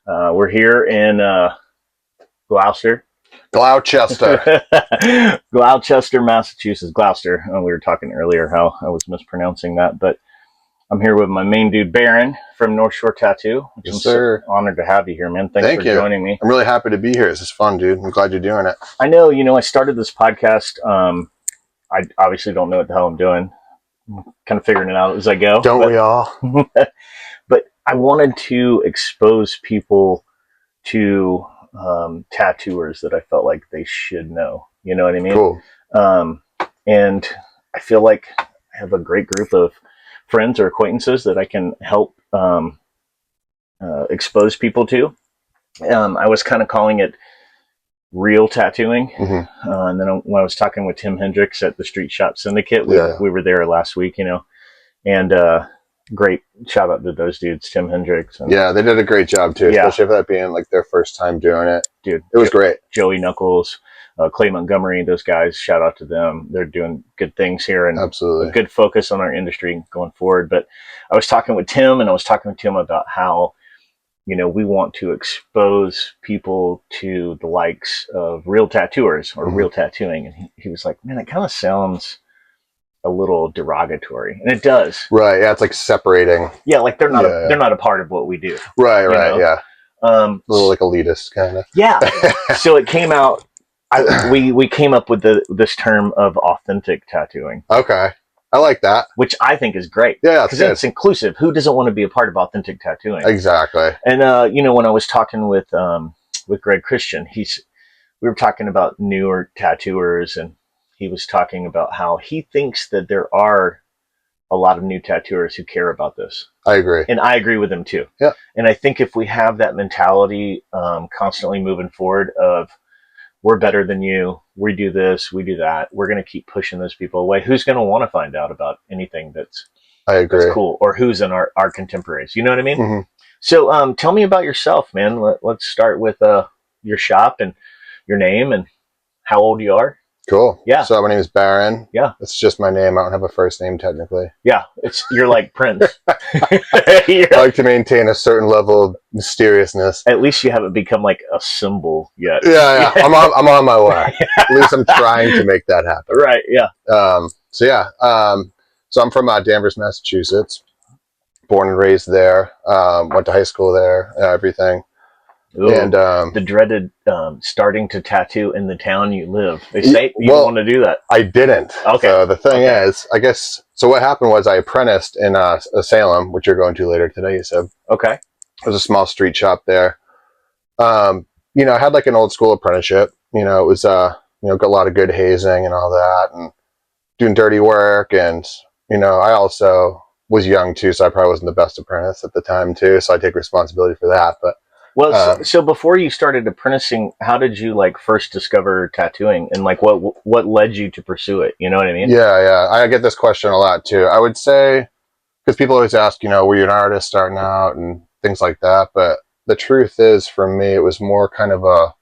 We're here in Gloucester. Gloucester. Gloucester, Massachusetts. Gloucester. We were talking earlier how I was mispronouncing that, but I'm here with my main dude, Barron from North Shore Tattoo. Yes, sir. So honored to have you here, man. Thanks Thank for you. joining me. I'm really happy to be here. This is fun, dude. I'm glad you're doing it. I know, I started this podcast. I obviously don't know what the hell I'm doing. I'm kind of figuring it out as I go. Don't we all? But I wanted to expose people to tattooers that I felt like they should know. You know what I mean? Cool. And I feel like I have a great group of friends or acquaintances that I can help expose people to. I was kind of calling it real tattooing. Mm-hmm. And then when I was talking with Tim Hendricks at the Street Shop Syndicate, we were there last week, and great shout out to those dudes, Tim Hendricks. And, yeah, they did a great job too, especially for that being like their first time doing it. Dude, it was great. Joey Knuckles, Clay Montgomery, those guys, shout out to them. They're doing good things here and absolutely a good focus on our industry going forward. But I was talking with Tim, and I was talking with Tim about how, we want to expose people to the likes of real tattooers or real tattooing. And he was like, man, it kind of sounds a little derogatory. And it does. Right. Yeah. It's like separating. Yeah. Like they're not a part of what we do. Right. Right. Yeah. A little like elitist kind of. Yeah. So it came out. We came up with this term of authentic tattooing. Okay. I like that. Which I think is great. Yeah. Because it's inclusive. Who doesn't want to be a part of authentic tattooing? Exactly. And, when I was talking with Greg Christian, we were talking about newer tattooers, and he was talking about how he thinks that there are a lot of new tattooers who care about this. I agree. And I agree with him too. Yeah. And I think if we have that mentality constantly moving forward of, we're better than you, we do this, we do that, we're going to keep pushing those people away. Who's going to want to find out about anything that's cool, or who's in our contemporaries? You know what I mean? Mm-hmm. So tell me about yourself, man. Let's start with your shop and your name and how old you are. Cool. Yeah. So my name is Barron. Yeah. It's just my name. I don't have a first name technically. Yeah. You're like Prince. I like to maintain a certain level of mysteriousness. At least you haven't become like a symbol yet. Yeah. I'm on my way. At least I'm trying to make that happen. Right. Yeah. So I'm from Danvers, Massachusetts. Born and raised there. Went to high school there. Everything. Ooh, and the dreaded starting to tattoo in the town you live. They say you don't want to do that. I didn't. Okay. So the thing is, I guess, so what happened was I apprenticed in Salem, which you're going to later today, you said. Okay. It was a small street shop there. I had like an old school apprenticeship. It was, got a lot of good hazing and all that and doing dirty work. And, I also was young too, so I probably wasn't the best apprentice at the time too. So I take responsibility for that. But well, so before you started apprenticing, how did you first discover tattooing, and what led you to pursue it? You know what I mean? Yeah. I get this question a lot too. I would say, because people always ask, were you an artist starting out and things like that. But the truth is, for me, it was more kind of a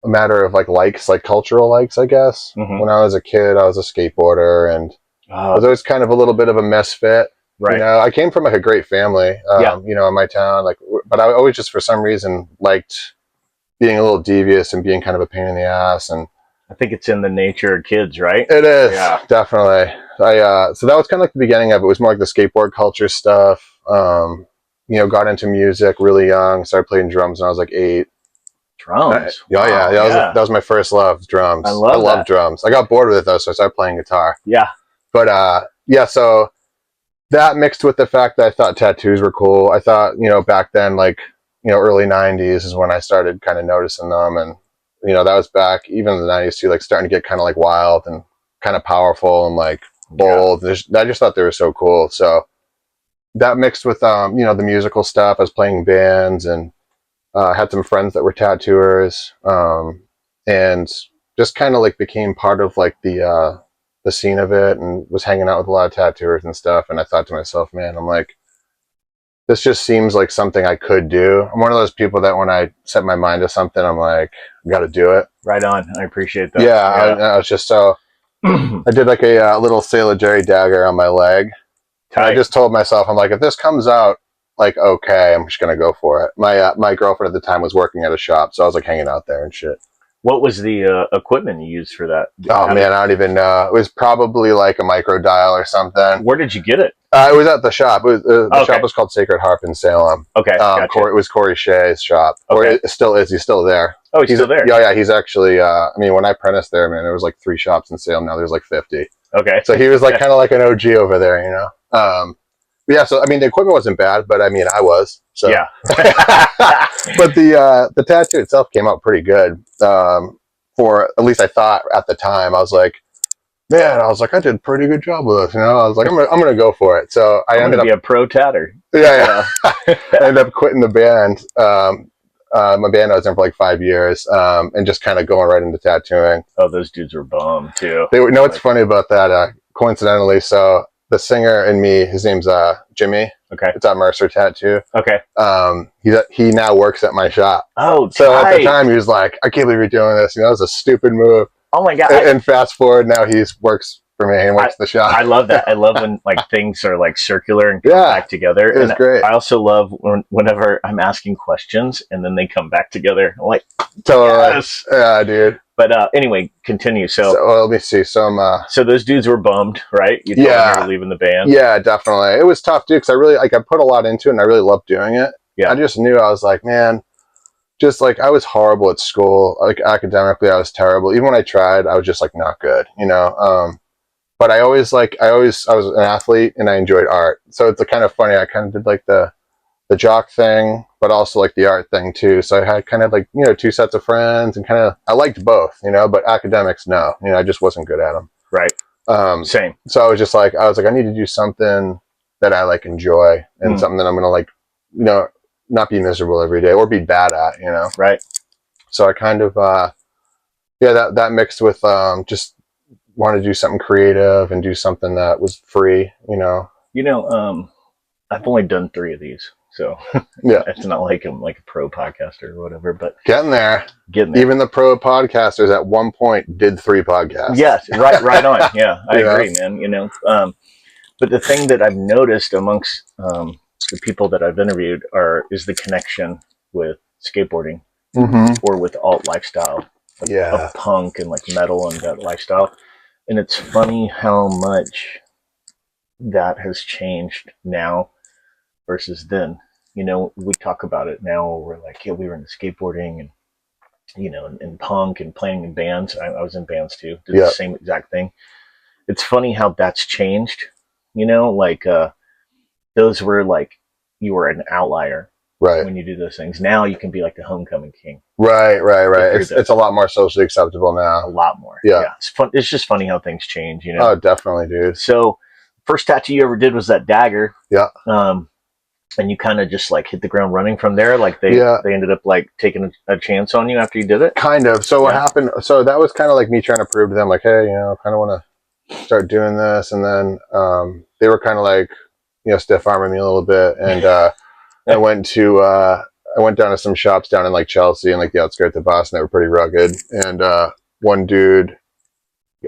matter of likes, cultural likes, I guess. Mm-hmm. When I was a kid, I was a skateboarder, and I was always kind of a little bit of a misfit. Right. I came from a great family, in my town, but I always just for some reason liked being a little devious and being kind of a pain in the ass. And I think it's in the nature of kids, right? It is, definitely. So that was kind of the beginning of it. It was more the skateboard culture stuff. Got into music really young. Started playing drums when I was 8. Drums? That was my first love, drums. I love drums. I got bored with it though, so I started playing guitar. Yeah. But so that mixed with the fact that I thought tattoos were cool. I thought, back then, early 90s is when I started kind of noticing them. And, that was back even in the 90s too, starting to get kind of wild and kind of powerful and bold. Yeah. I just thought they were so cool. So that mixed with, the musical stuff. I was playing bands and had some friends that were tattooers, and just kind of became part of the scene of it, and was hanging out with a lot of tattooers and stuff. And I thought to myself, man, I'm this just seems like something I could do. I'm one of those people that when I set my mind to something, I'm got to do it. Right on. I appreciate that. Yeah. I was just so, I did a little Sailor Jerry dagger on my leg. And I just told myself, I'm if this comes out, like, okay, I'm just gonna go for it. My girlfriend at the time was working at a shop, so I was like hanging out there and shit. What was the equipment you used for that? Oh man, I don't even know. It was probably like a micro dial or something. Where did you get it? It was at the shop. It was, the Okay. shop was called Sacred Harp in Salem. Okay, gotcha. It was Corey Shea's shop. Okay. Or it still is. He's still there. Oh, he's still there. Yeah. He's actually. I mean, when I apprenticed there, man, there was like 3 shops in Salem. Now there's like 50. Okay. So he was like kind of like an OG over there, you know. Yeah. So I mean, the equipment wasn't bad, but I mean, I was. So. Yeah. But the tattoo itself came out pretty good. For at least I thought at the time, I was like, man, I did a pretty good job with this. You know, I was like, I'm gonna go for it. So I ended up be a pro tatter. Yeah. I ended up quitting the band. My band I was in for like 5 years, and just kind of going right into tattooing. Oh, those dudes were bummed too. You know what's funny about that? Coincidentally, so the singer and me, his name's Jimmy. Okay. It's at Mercer Tattoo. Okay. He now works at my shop. Oh, so tight. At the time he was like, I can't believe you're doing this. You know, it was a stupid move. Oh my god! And fast forward, now he works for me and works the shop. I love that. I love when like things are like circular and come back together. It was great. I also love whenever I'm asking questions and then they come back together. I'm like, totally. Yes. Yeah, dude. But anyway, continue. So let me see. So those dudes were bummed, right? You told them you were leaving the band. Yeah, definitely. It was tough, dude, because I put a lot into it and I really loved doing it. Yeah. I just knew, I was like, man, just like I was horrible at school. Like academically, I was terrible. Even when I tried, I was just like not good, you know. But I was an athlete and I enjoyed art. So it's kind of funny. I kind of did like the jock thing, but also like the art thing too. So I had kind of like, you know, 2 sets of friends and kind of, I liked both, you know, but academics, no, you know, I just wasn't good at them. Right. Same. So I was like, I need to do something that I like enjoy and something that I'm going to like, you know, not be miserable every day or be bad at, you know? Right. So I kind of, that mixed with, just want to do something creative and do something that was free, you know? You know, I've only done 3 of these. So yeah, it's not like I'm like a pro podcaster or whatever, but getting there. Even the pro podcasters at one point did 3 podcasts. Yes, right on. Yeah, I agree, man. You know, but the thing that I've noticed amongst the people that I've interviewed is the connection with skateboarding or with alt lifestyle, of punk and like metal and that lifestyle. And it's funny how much that has changed now versus then. You know, we talk about it now. We're like, yeah, we were into skateboarding and, you know, and punk and playing in bands. I was in bands too. Did the same exact thing. It's funny how that's changed. You know, like those were like, you were an outlier when you do those things. Now you can be like the homecoming king. Right. It's a lot more socially acceptable now. A lot more. Yeah. It's fun. It's just funny how things change, you know? Oh, definitely, dude. So first tattoo you ever did was that dagger. Yeah. And you kind of just like hit the ground running from there. Like they ended up like taking a chance on you after you did it. Kind of. So what happened? So that was kind of like me trying to prove to them, like, hey, you know, I kind of want to start doing this. And then they were kind of like, you know, stiff arming me a little bit. And I went down to some shops down in like Chelsea and like the outskirts of Boston that were pretty rugged. And one dude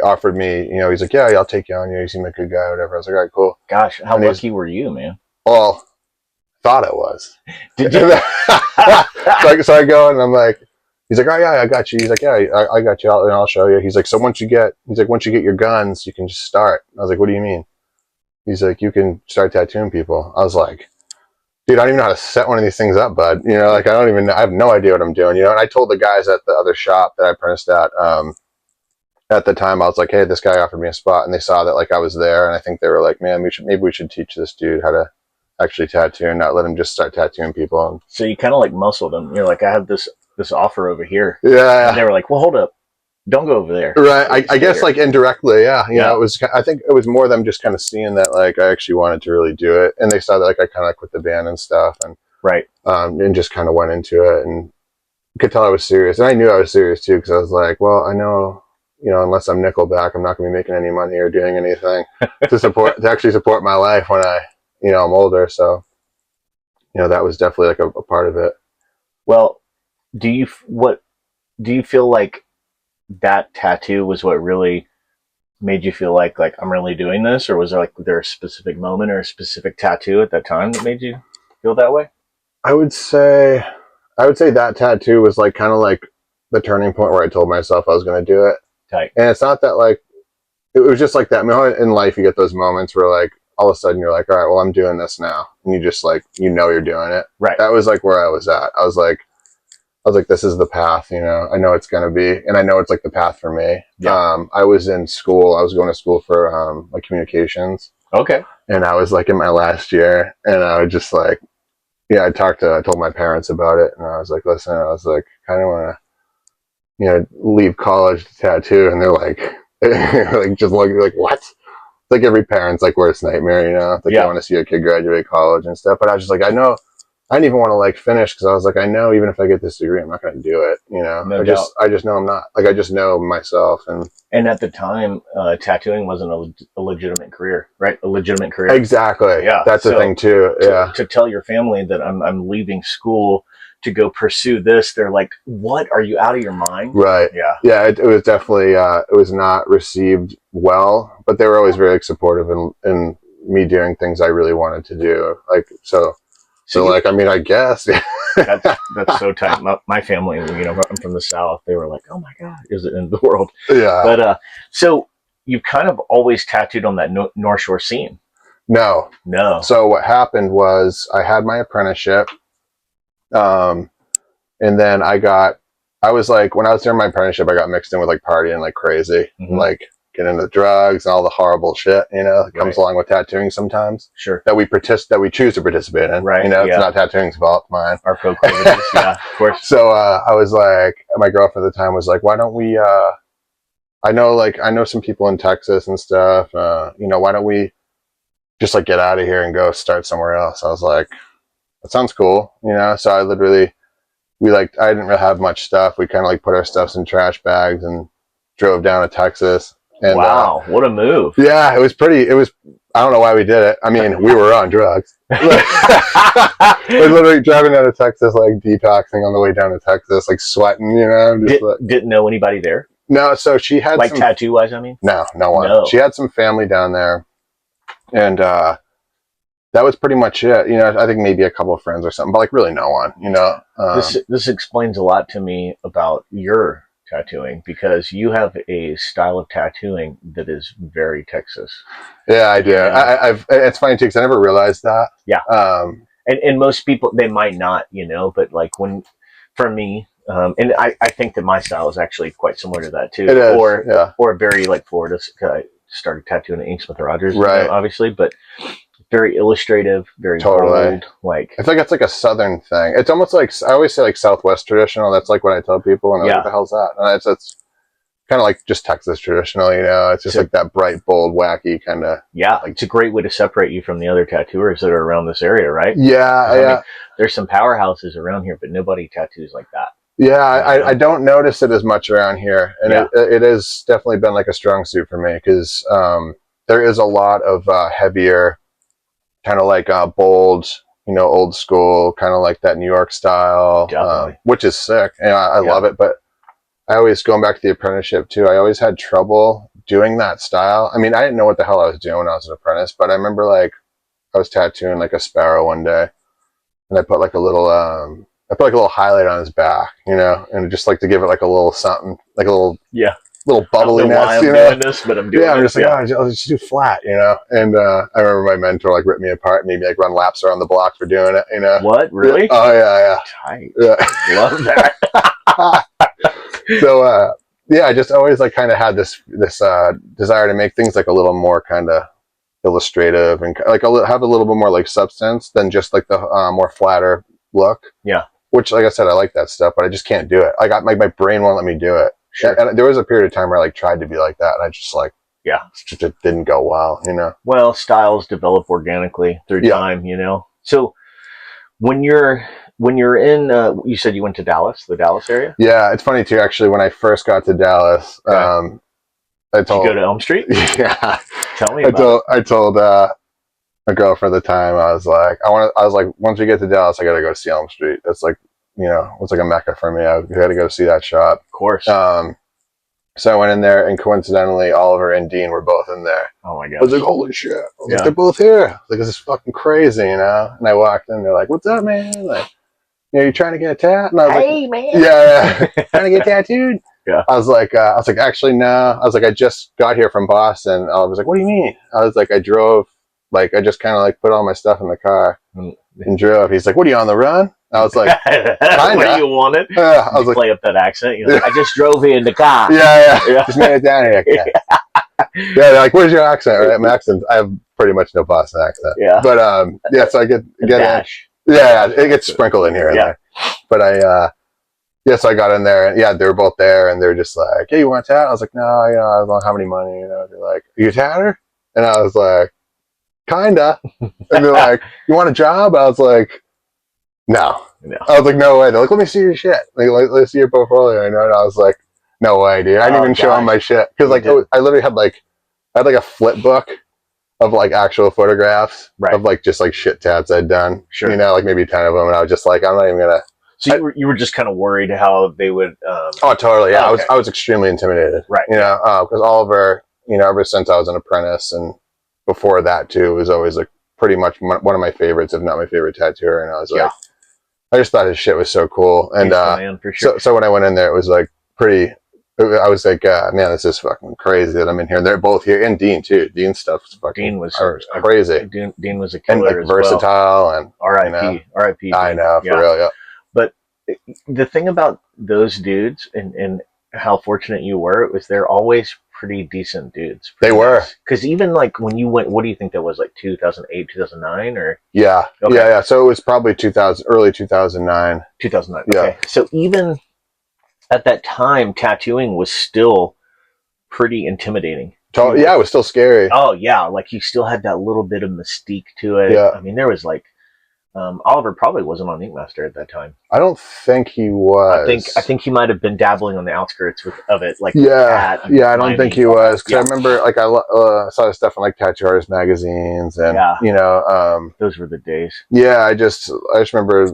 offered me, you know, he's like, yeah, I'll take you on. You know, you seem like a good guy, or whatever. I was like, all right, cool. Gosh, how lucky were you, man? Well, thought it was. Did you? So I go and I'm like, he's like, oh yeah, I got you. He's like, yeah, I got you. I'll show you. He's like, so once you get your guns, you can just start. I was like, what do you mean? He's like, you can start tattooing people. I was like, dude, I don't even know how to set one of these things up, bud. You know, like I have no idea what I'm doing, you know? And I told the guys at the other shop that I apprenticed at the time, I was like, hey, this guy offered me a spot, and they saw that like I was there, and I think they were like, man, maybe we should teach this dude how to actually tattoo and not let him just start tattooing people. And so you kind of like muscled them. You're like, I have this offer over here. Yeah. And they were like, well, hold up. Don't go over there. Right. I guess like indirectly. Yeah. You know, I think it was more them just kind of seeing that like I actually wanted to really do it. And they saw that like I kind of like quit the band and stuff and and just kind of went into it and you could tell I was serious. And I knew I was serious too. Cause I was like, well, I know, you know, unless I'm Nickelback, I'm not going to be making any money or doing anything to actually support my life when you know, I'm older. So, you know, that was definitely like a part of it. Well, do you feel like that tattoo was what really made you feel like I'm really doing this? Or was there a specific moment or a specific tattoo at that time that made you feel that way? I would say that tattoo was like kind of like the turning point where I told myself I was going to do it. Tight. And it's not that like, it was just like that. I mean, in life, you get those moments where like all of a sudden you're like, all right, well, I'm doing this now. And you just like, you know, you're doing it. Right. That was like where I was at. I was like, this is the path, you know, I know it's going to be, and I know it's like the path for me. Yeah. I was in school. I was going to school for like communications. Okay. And I was like in my last year, and I was just like, yeah, I told my parents about it, and I was like, listen, I was like, kind of want to, you know, leave college to tattoo. And they're like, like, just look, like, what? It's like every parent's like worst nightmare, you know, like they want to see a kid graduate college and stuff. But I was just like, I know, I didn't even want to like finish, because I was like, I know even if I get this degree, I'm not going to do it, you know. No doubt. I just know I'm not. Like, I just know myself. And at the time, tattooing wasn't a legitimate career, right? A legitimate career. Exactly. Yeah. That's the thing too. Yeah. To tell your family that I'm leaving school to go pursue this, they're like, "What? Are you out of your mind?" Right. Yeah. Yeah. It was definitely. It was not received well, but they were always very supportive in me doing things I really wanted to do. Like so. So like, I mean, I guess. that's so tight. My family, you know, I'm from the South. They were like, "Oh my God, is it in the world?" Yeah. But so you've kind of always tattooed on that North Shore scene. No. So what happened was I had my apprenticeship, and then I was like, when I was doing my apprenticeship, I got mixed in with like partying like crazy, and, like getting into drugs and all the horrible shit, you know, that comes along with tattooing sometimes. Sure. That we choose to participate in. Right. You know, it's not tattooing's fault, mine. Our proclivities. Yeah, of course. So I was like, my girlfriend at the time was like, why don't we? I know some people in Texas and stuff. You know, why don't we just like get out of here and go start somewhere else? I was like, that sounds cool, you know. So I literally, I didn't really have much stuff. We kind of like put our stuffs in trash bags and drove down to Texas. And, wow, what a move! Yeah, it was pretty. I don't know why we did it. I mean, we were on drugs. We're literally driving down to Texas, like detoxing on the way down to Texas, like sweating, you know. Didn't know anybody there. No, so she had like tattoo wise. I mean, no one. No. She had some family down there, and that was pretty much it. You know, I think maybe a couple of friends or something, but like really no one. You know, this explains a lot to me about your tattooing, because you have a style of tattooing that is very Texas. Yeah, I do. Yeah. It's funny too, because I never realized that. Yeah. And most people, they might not, you know, but like for me, and I think that my style is actually quite similar to that too. It is, or very like Florida. I started tattooing at Inksmith Rogers, right? You know, obviously, but very illustrative, very bold. Like, I think it's like a Southern thing. It's almost like, I always say like Southwest traditional. That's like what I tell people, and what the hell's that? And it's kind of like just Texas traditional, you know. It's just like that bright, bold, wacky kind of. Yeah, like, it's a great way to separate you from the other tattooers that are around this area, right? Yeah, I mean, there's some powerhouses around here, but nobody tattoos like that. Yeah, I don't notice it as much around here, and it has definitely been like a strong suit for me, because there is a lot of heavier, kind of like bold, you know, old school, kind of like that New York style, which is sick, and I love it. But I always, going back to the apprenticeship too, I always had trouble doing that style. I mean, I didn't know what the hell I was doing when I was an apprentice, but I remember like I was tattooing like a sparrow one day, and I put like a little highlight on his back, you know, and just like to give it like a little something, like a little little bubbliness, you know. But I'm doing I'm just like, I'll just do flat, you know. And I remember my mentor like ripped me apart, made me like run laps around the block for doing it, you know. What, really? Oh yeah. Tight. Yeah. Love that. So I just always like kind of had this desire to make things like a little more kind of illustrative, and like have a little bit more like substance than just like the more flatter look. Yeah. Which, like I said, I like that stuff, but I just can't do it. I got my brain won't let me do it. Sure. And there was a period of time where I like tried to be like that, and I just like, it didn't go well, you know. Well, styles develop organically through time, you know. So when you're in, you said you went to Dallas, the Dallas area. Yeah, it's funny too. Actually, when I first got to Dallas, Did you go to Elm Street? Yeah. Tell me about it. I told a girlfriend at the time, I was like, once we get to Dallas, I got to go see Elm Street. It's like, you know, it's like a mecca for me. I got to go see that shop. Of course. So I went in there, and coincidentally, Oliver and Dean were both in there. Oh my I was gosh. like, holy shit. I was like, they're both here. Like, this is fucking crazy, you know? And I walked in, they're like, what's up, man? Like, you trying to get a tat? And I was Hey, like, man. yeah. Trying to get tattooed? Yeah. I was like, actually, no. I was like, I just got here from Boston. I was like, what do you mean? I was like, I drove, like, I just kind of like put all my stuff in the car and drove. He's like, what are you on the run? I was like, What do you want it? I was like, play up that accent. You're like, I just drove here in the car. yeah. Just made it down here. Yeah, they're like, where's your accent? Right? My accent, I have pretty much no Boston accent. Yeah. But yeah, so I get dash. Yeah, it gets sprinkled in here and there. But so I got in there, and yeah, they were both there, and they're just like, hey, you want a tat? I was like, no, you know, I don't have any money. You know, they're like, are you a tatter? And I was like, kinda. And they're like, you want a job? I was like, no. I was like, no way. They're like, let me see your shit. Like, let's see your portfolio. You know, and I was like, no way, dude. I didn't even show them my shit because like I literally had like a flip book of like actual photographs of like just like shit tats I'd done. Sure. You know, like maybe 10 of them, and I was just like, I'm not even gonna. So you were just kind of worried how they would. Oh, totally. Yeah, I was extremely intimidated. Right. You know, because Oliver, you know, ever since I was an apprentice and before that too, was always like pretty much one of my favorites, if not my favorite tattooer. And I was like, I just thought his shit was so cool. And man, for sure. so when I went in there, it was like pretty. I was like, man, this is fucking crazy that I'm in here. And they're both here, and Dean too. Dean's stuff was fucking. Dean was crazy. Dean was a killer, and like versatile, and R.I.P. You know, R.I.P. I know, for real, yeah. But the thing about those dudes and how fortunate you were was they're always pretty decent dudes. They were. Because even like when you went, what do you think that was, like 2008, 2009 or? Yeah. Okay. Yeah. So it was probably early 2009. 2009. Yeah. Okay. So even at that time, tattooing was still pretty intimidating. Yeah, it was still scary. Oh yeah, like you still had that little bit of mystique to it. Yeah. I mean, there was like Oliver probably wasn't on Ink Master at that time. I don't think he was. I think he might have been dabbling on the outskirts of it. Like I don't think he was, because I remember like I saw his stuff in like Tattoo Artist magazines, and you know, those were the days. Yeah, I just remember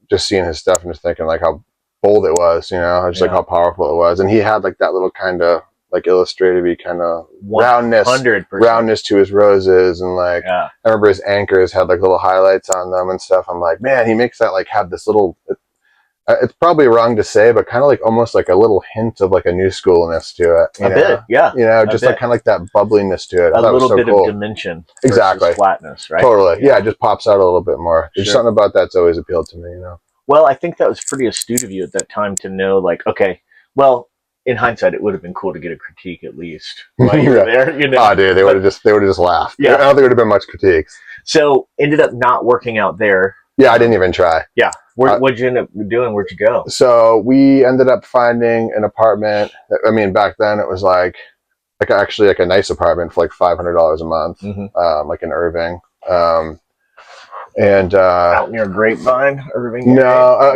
just seeing his stuff and just thinking like how bold it was, you know, just like how powerful it was, and he had like that little kind of like illustrative-y kind of roundness to his roses, and like I remember his anchors had like little highlights on them and stuff. I'm like, man, he makes that like have this little. It's probably wrong to say, but kind of like almost like a little hint of like a new schoolness to it. You know? Bit, yeah. You know, just like kind of like that bubbliness to it. A little bit of dimension, exactly, flatness, right? Totally, yeah. It just pops out a little bit more. There's something about that's always appealed to me, you know. Well, I think that was pretty astute of you at that time to know, like, okay, well, in hindsight, it would have been cool to get a critique at least while you were there. You know? Oh, dude, they would have just laughed. Yeah, I don't think it would have been much critiques. So ended up not working out there. Yeah, I didn't even try. Yeah, what'd you end up doing? Where'd you go? So we ended up finding an apartment. I mean, back then it was like actually like a nice apartment for like $500 a month, like in Irving. And out near Grapevine, Irving. No,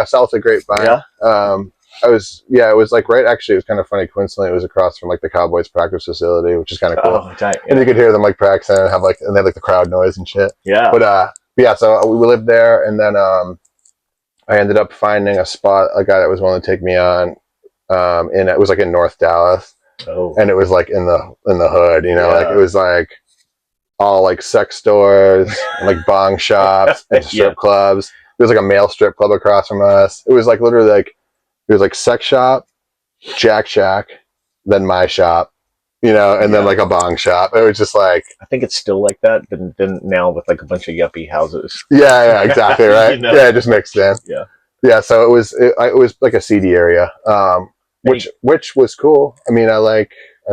south of Grapevine. Yeah. It was like right. Actually, it was kind of funny. Coincidentally, it was across from like the Cowboys practice facility, which is kind of cool. Oh, tight, yeah. And you could hear them like practicing and they had like the crowd noise and shit. Yeah. But yeah, so we lived there, and then I ended up finding a spot, a guy that was willing to take me on, and it was like in North Dallas. Oh. And it was like in the hood, you know, like it was like all like sex stores and like bong shops and strip clubs. There was like a male strip club across from us. It was like literally like it was like sex shop, Jack Shack, then my shop, you know, and then like a bong shop. It was just like, I think it's still like that, but then now with like a bunch of yuppie houses. Yeah, exactly, right. You know? Yeah, it just mixed in. Yeah. So it was like a seedy area, which was cool. I mean, I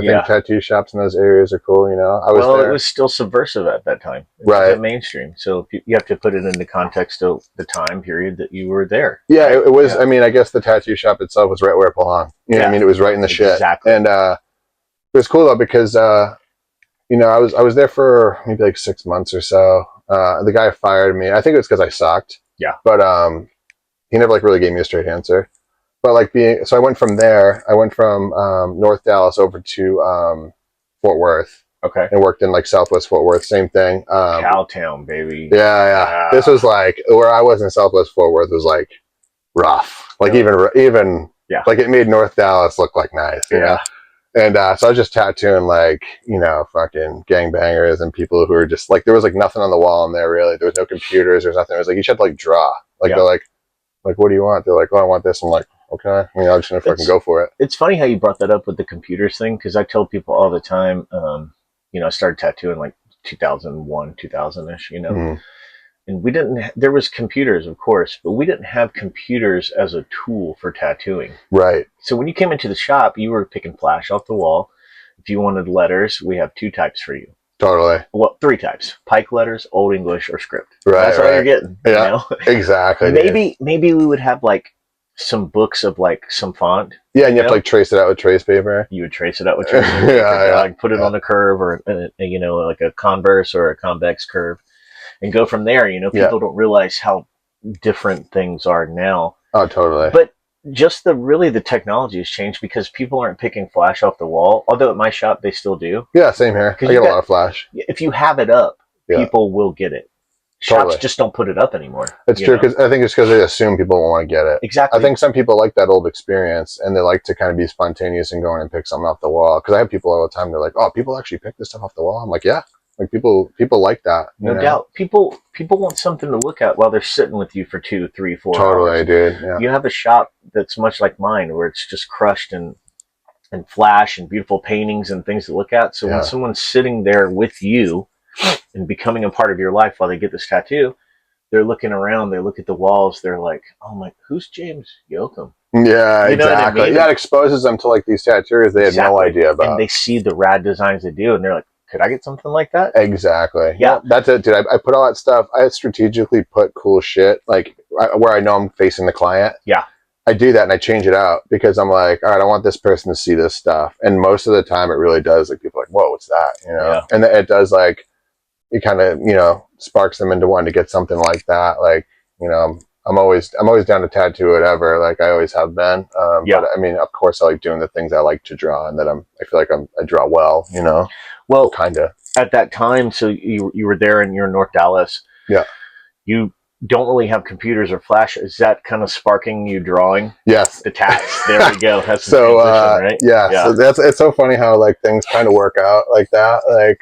think tattoo shops in those areas are cool, you know. It was still subversive at that time. It was mainstream. So you have to put it into context of the time period that you were there. Yeah, right? It was. Yeah. I mean, I guess the tattoo shop itself was right where it belonged. You know what I mean? It was right in the shit. And it was cool though because you know, I was there for maybe like 6 months or so. The guy fired me. I think it was because I sucked. Yeah. But he never like really gave me a straight answer. But like so I went from North Dallas over to Fort Worth. Okay. And worked in like Southwest Fort Worth. Same thing. Cowtown, baby. Yeah. This was like where I was in Southwest Fort Worth was like rough. Like even Yeah. Like it made North Dallas look like nice. You know? And so I was just tattooing like, you know, fucking gangbangers and people who were just like, there was like nothing on the wall in there really. There was no computers. There was nothing. It was like, you should have to like draw. Like they're like, what do you want? They're like, oh, I want this. I'm like, okay. You know, I'm just going to fucking go for it. It's funny how you brought that up with the computers thing. Cause I tell people all the time, you know, I started tattooing like 2001, 2000-ish, you know, and there was computers, of course, but we didn't have computers as a tool for tattooing. Right. So when you came into the shop, you were picking flash off the wall. If you wanted letters, we have 2 types for you. Totally. Well, 3 types: Pike letters, Old English, or script. Right. That's all you're getting. Yeah. You know? Exactly. Maybe we would have like some books of like some font. Yeah, and you have to like trace it out with trace paper. You would trace it out with trace paper. Like put it on a curve or you know, like a converse or a convex curve, and go from there. You know, people don't realize how different things are now. Oh, totally. But just the technology has changed because people aren't picking flash off the wall. Although at my shop they still do. Yeah, same here. I get a lot of flash. If you have it up, people will get it. Shops just don't put it up anymore. It's true, because I think it's because they assume people won't want to get it. Exactly. I think some people like that old experience and they like to kind of be spontaneous and go in and pick something off the wall. Because I have people all the time. They're like, "Oh, people actually pick this stuff off the wall." I'm like, "Yeah." Like people like that. No doubt. People want something to look at while they're sitting with you for 2, 3, 4 hours. Totally, dude. Yeah. You have a shop that's much like mine, where it's just crushed and flash and beautiful paintings and things to look at. So when someone's sitting there with you and becoming a part of your life while they get this tattoo, they're looking around, they look at the walls, they're like, "Oh my, who's James Yoakum?" Yeah, you know exactly. What I mean? Yeah, it exposes them to like these tattooers they had no idea about. And they see the rad designs they do, and they're like, "Could I get something like that?" Exactly. Yeah. That's it, dude. I put all that stuff. I strategically put cool shit, like where I know I'm facing the client. Yeah. I do that and I change it out because I'm like, all right, I want this person to see this stuff. And most of the time it really does. Like people are like, "Whoa, what's that?" You know? Yeah. And it does, like, it kind of, you know, sparks them into wanting to get something like that. Like, you know, I'm always down to tattoo whatever. Like I always have been. But I mean, of course I like doing the things I like to draw and that I feel like I draw well, you know? Well, kind of. At that time, so you were there and you're in North Dallas. Yeah. You don't really have computers or flash. Is that kind of sparking you drawing? Yes. The tats. There we go. That's the so, transition, right? Yeah. So it's so funny how like things kind of work out like that. Like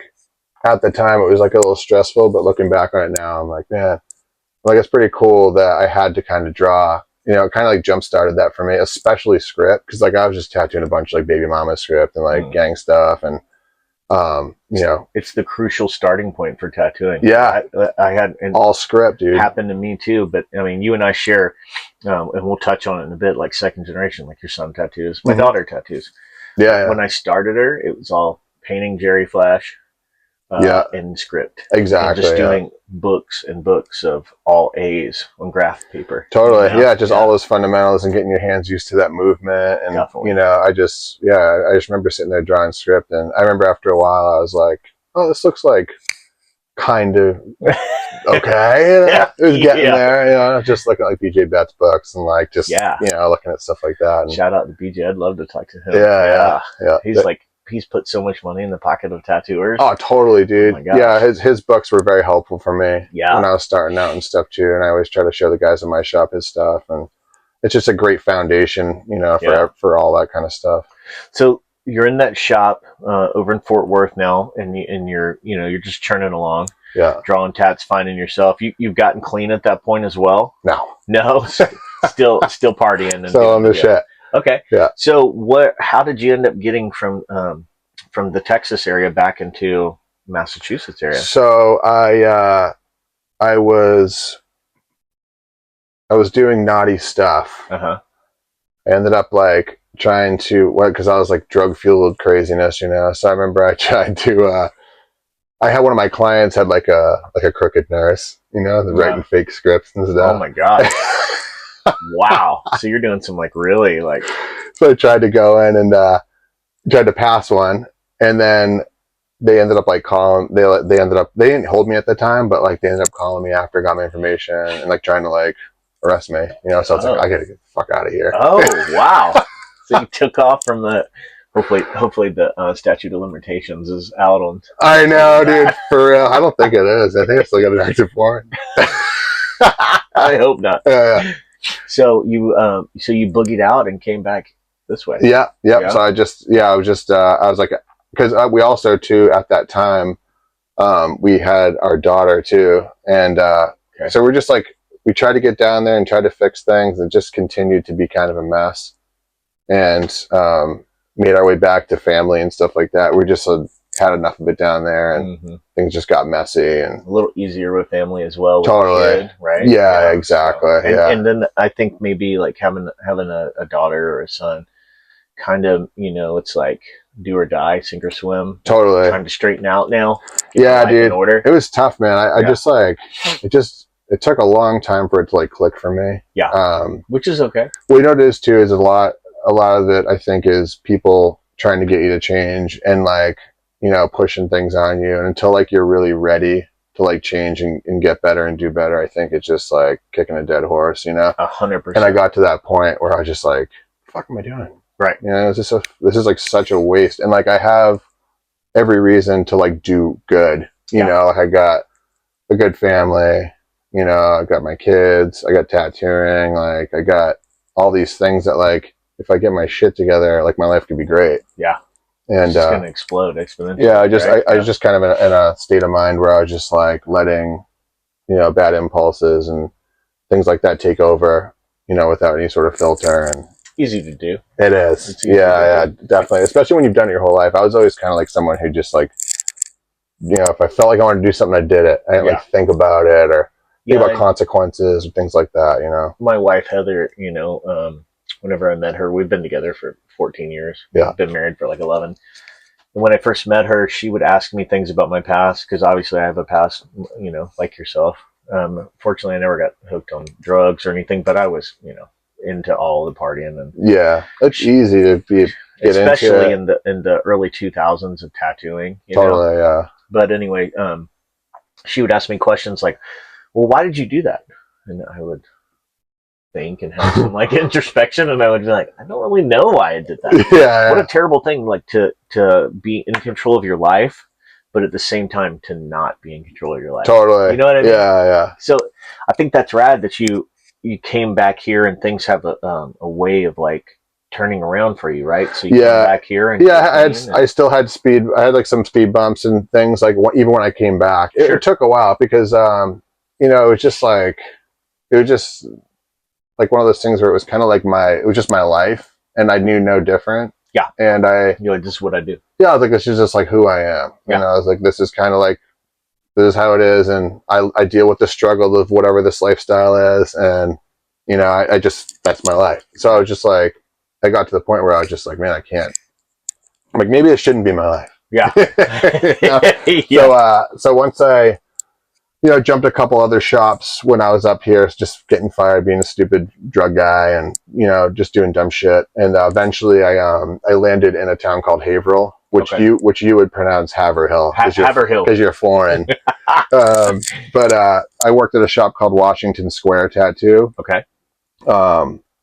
at the time it was like a little stressful, but looking back on it now, I'm like, man, like it's pretty cool that I had to kind of draw. You know, it kind of like jump started that for me, especially script, because like I was just tattooing a bunch of like baby mama script and like gang stuff, and you know, it's the crucial starting point for tattooing. Yeah, I had all script, dude. Happened to me too, but I mean, you and I share, and we'll touch on it in a bit, like second generation, like your son tattoos, my daughter tattoos. Yeah. When I started her, it was all painting Jerry Flash. And script. Exactly. And just doing books and books of all A's on graph paper. Totally. You know? Just all those fundamentals and getting your hands used to that movement. And, you know, I just remember sitting there drawing script. And I remember after a while, I was like, oh, this looks like kind of okay. You know? It was getting there, you know, just looking at like BJ Betts books and like just, you know, looking at stuff like that. And, shout out to BJ. I'd love to talk to him. Yeah. He's like, he's put so much money in the pocket of tattooers. Oh, totally, dude. Oh yeah, his books were very helpful for me when I was starting out and stuff too. And I always try to show the guys in my shop his stuff, and it's just a great foundation, you know, for all that kind of stuff. So you're in that shop over in Fort Worth now, and you're you're just churning along. Yeah, drawing tats, finding yourself. You've gotten clean at that point as well. No, still partying and still on the shit. Okay. Yeah. So how did you end up getting from the Texas area back into Massachusetts area? So I was doing naughty stuff. Uh-huh. I ended up like trying to, because I was like drug fueled craziness, you know. So I remember I tried to I had one of my clients had like a crooked nurse, you know, writing fake scripts and stuff. Oh my God. Wow. So you're doing some like really like. So I tried to go in and tried to pass one, and then they ended up like calling. They didn't hold me at the time, but like they ended up calling me after, got my information, and like trying to like arrest me. You know, so I was like, I gotta get the fuck out of here. Oh wow. So you took off from the. Hopefully the statute of limitations is out on. I know, dude. For real, I don't think it is. I think I still got an active warrant. I hope not. Yeah. So you boogied out and came back this way. Yeah, yep. Yeah. So I was just, I was like, because we also too at that time, we had our daughter too, and Okay. so we're just like we tried to get down there and try to fix things, and just continued to be kind of a mess, and made our way back to family and stuff like that. We just had enough of it down there, and things just got messy and a little easier with family as well with totally, the kid, right? yeah, exactly, So, yeah, and then I think maybe like having a daughter or a son, kind of, it's like do or die, sink or swim. totally. Time to straighten out now. Get Yeah, life in dude, order. it was tough, man. I just like it took a long time for it to like click for me. Yeah, which is okay. Well, you know what it is too is a lot of it I think is people trying to get you to change and like, pushing things on you, and until like you're really ready to like change and get better and do better, I think it's just like kicking a dead horse, 100%. And I got to that point where I was just like, "The fuck am I doing?" Right. This is like such a waste, and like I have every reason to like do good. Like I got a good family. I got my kids. I got tattooing. Like I got all these things that like if I get my shit together, like my life could be great. Yeah. And it's just gonna explode exponentially. Yeah, I was just kind of in a state of mind where I was just like letting, bad impulses and things like that take over, without any sort of filter. And easy to do. It is. Yeah, definitely. Especially when you've done it your whole life. I was always kind of like someone who just like, if I felt like I wanted to do something, I did it. I didn't like think about it or think about consequences or things like that, My wife, Heather, whenever I met her, we've been together for 14 years. Yeah. We've been married for like 11. And when I first met her, she would ask me things about my past because obviously I have a past, like yourself. Fortunately, I never got hooked on drugs or anything, but I was, into all the partying and yeah, it's easy to get especially into in the early 2000s of tattooing. Totally, yeah. But anyway, she would ask me questions like, "Well, why did you do that?" And I would think and have some like introspection, and I would be like, "I don't really know why I did that." Yeah, what a terrible thing, like to be in control of your life, but at the same time to not be in control of your life. Totally, you know what I mean? Yeah. So I think that's rad that you came back here and things have a way of like turning around for you, right? So you came back here and I still had speed. I had like some speed bumps and things like even when I came back, it took a while because it was just like one of those things where it was kind of like it was just my life, and I knew no different. Yeah, and you're like, this is what I do. Yeah, I was like, this is just like who I am. I was like, this is kind of like this is how it is, and I deal with the struggle of whatever this lifestyle is, and I just that's my life. So I was just like, I got to the point where I was just like, man, I can't. I'm like, maybe it shouldn't be my life. Yeah. So once I, jumped a couple other shops when I was up here, just getting fired, being a stupid drug guy, and just doing dumb shit. And eventually, I landed in a town called Haverhill, which you would pronounce Haverhill because you're foreign. But I worked at a shop called Washington Square Tattoo. Okay.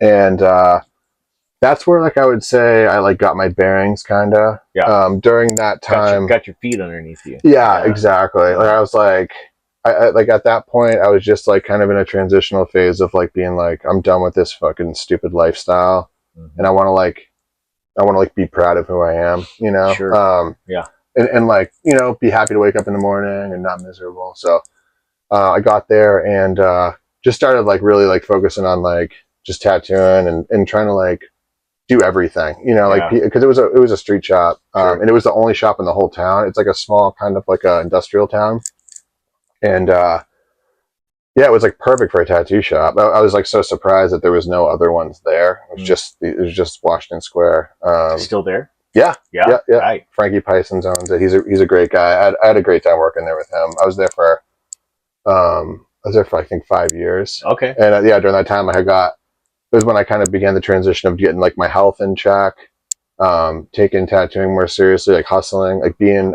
And that's where like I would say I like got my bearings kind of. Yeah. During that time, got your feet underneath you. Yeah, exactly. Like I was like, I like at that point I was just like kind of in a transitional phase of like being like, I'm done with this fucking stupid lifestyle, and I want to like be proud of who I am, Sure. And like be happy to wake up in the morning and not miserable. So I got there and just started like really like focusing on like just tattooing and trying to like do everything, like because it was a street shop, and it was the only shop in the whole town. It's like a small kind of like a industrial town, and it was like perfect for a tattoo shop. I was like so surprised that there was no other ones there. It was just Washington Square. Still there? Yeah. Right. Frankie Pisons owns it. He's a great guy. I had a great time working there with him. I was there for I think 5 years. Okay. And during that time it was when I kind of began the transition of getting like my health in check, taking tattooing more seriously, like hustling, like being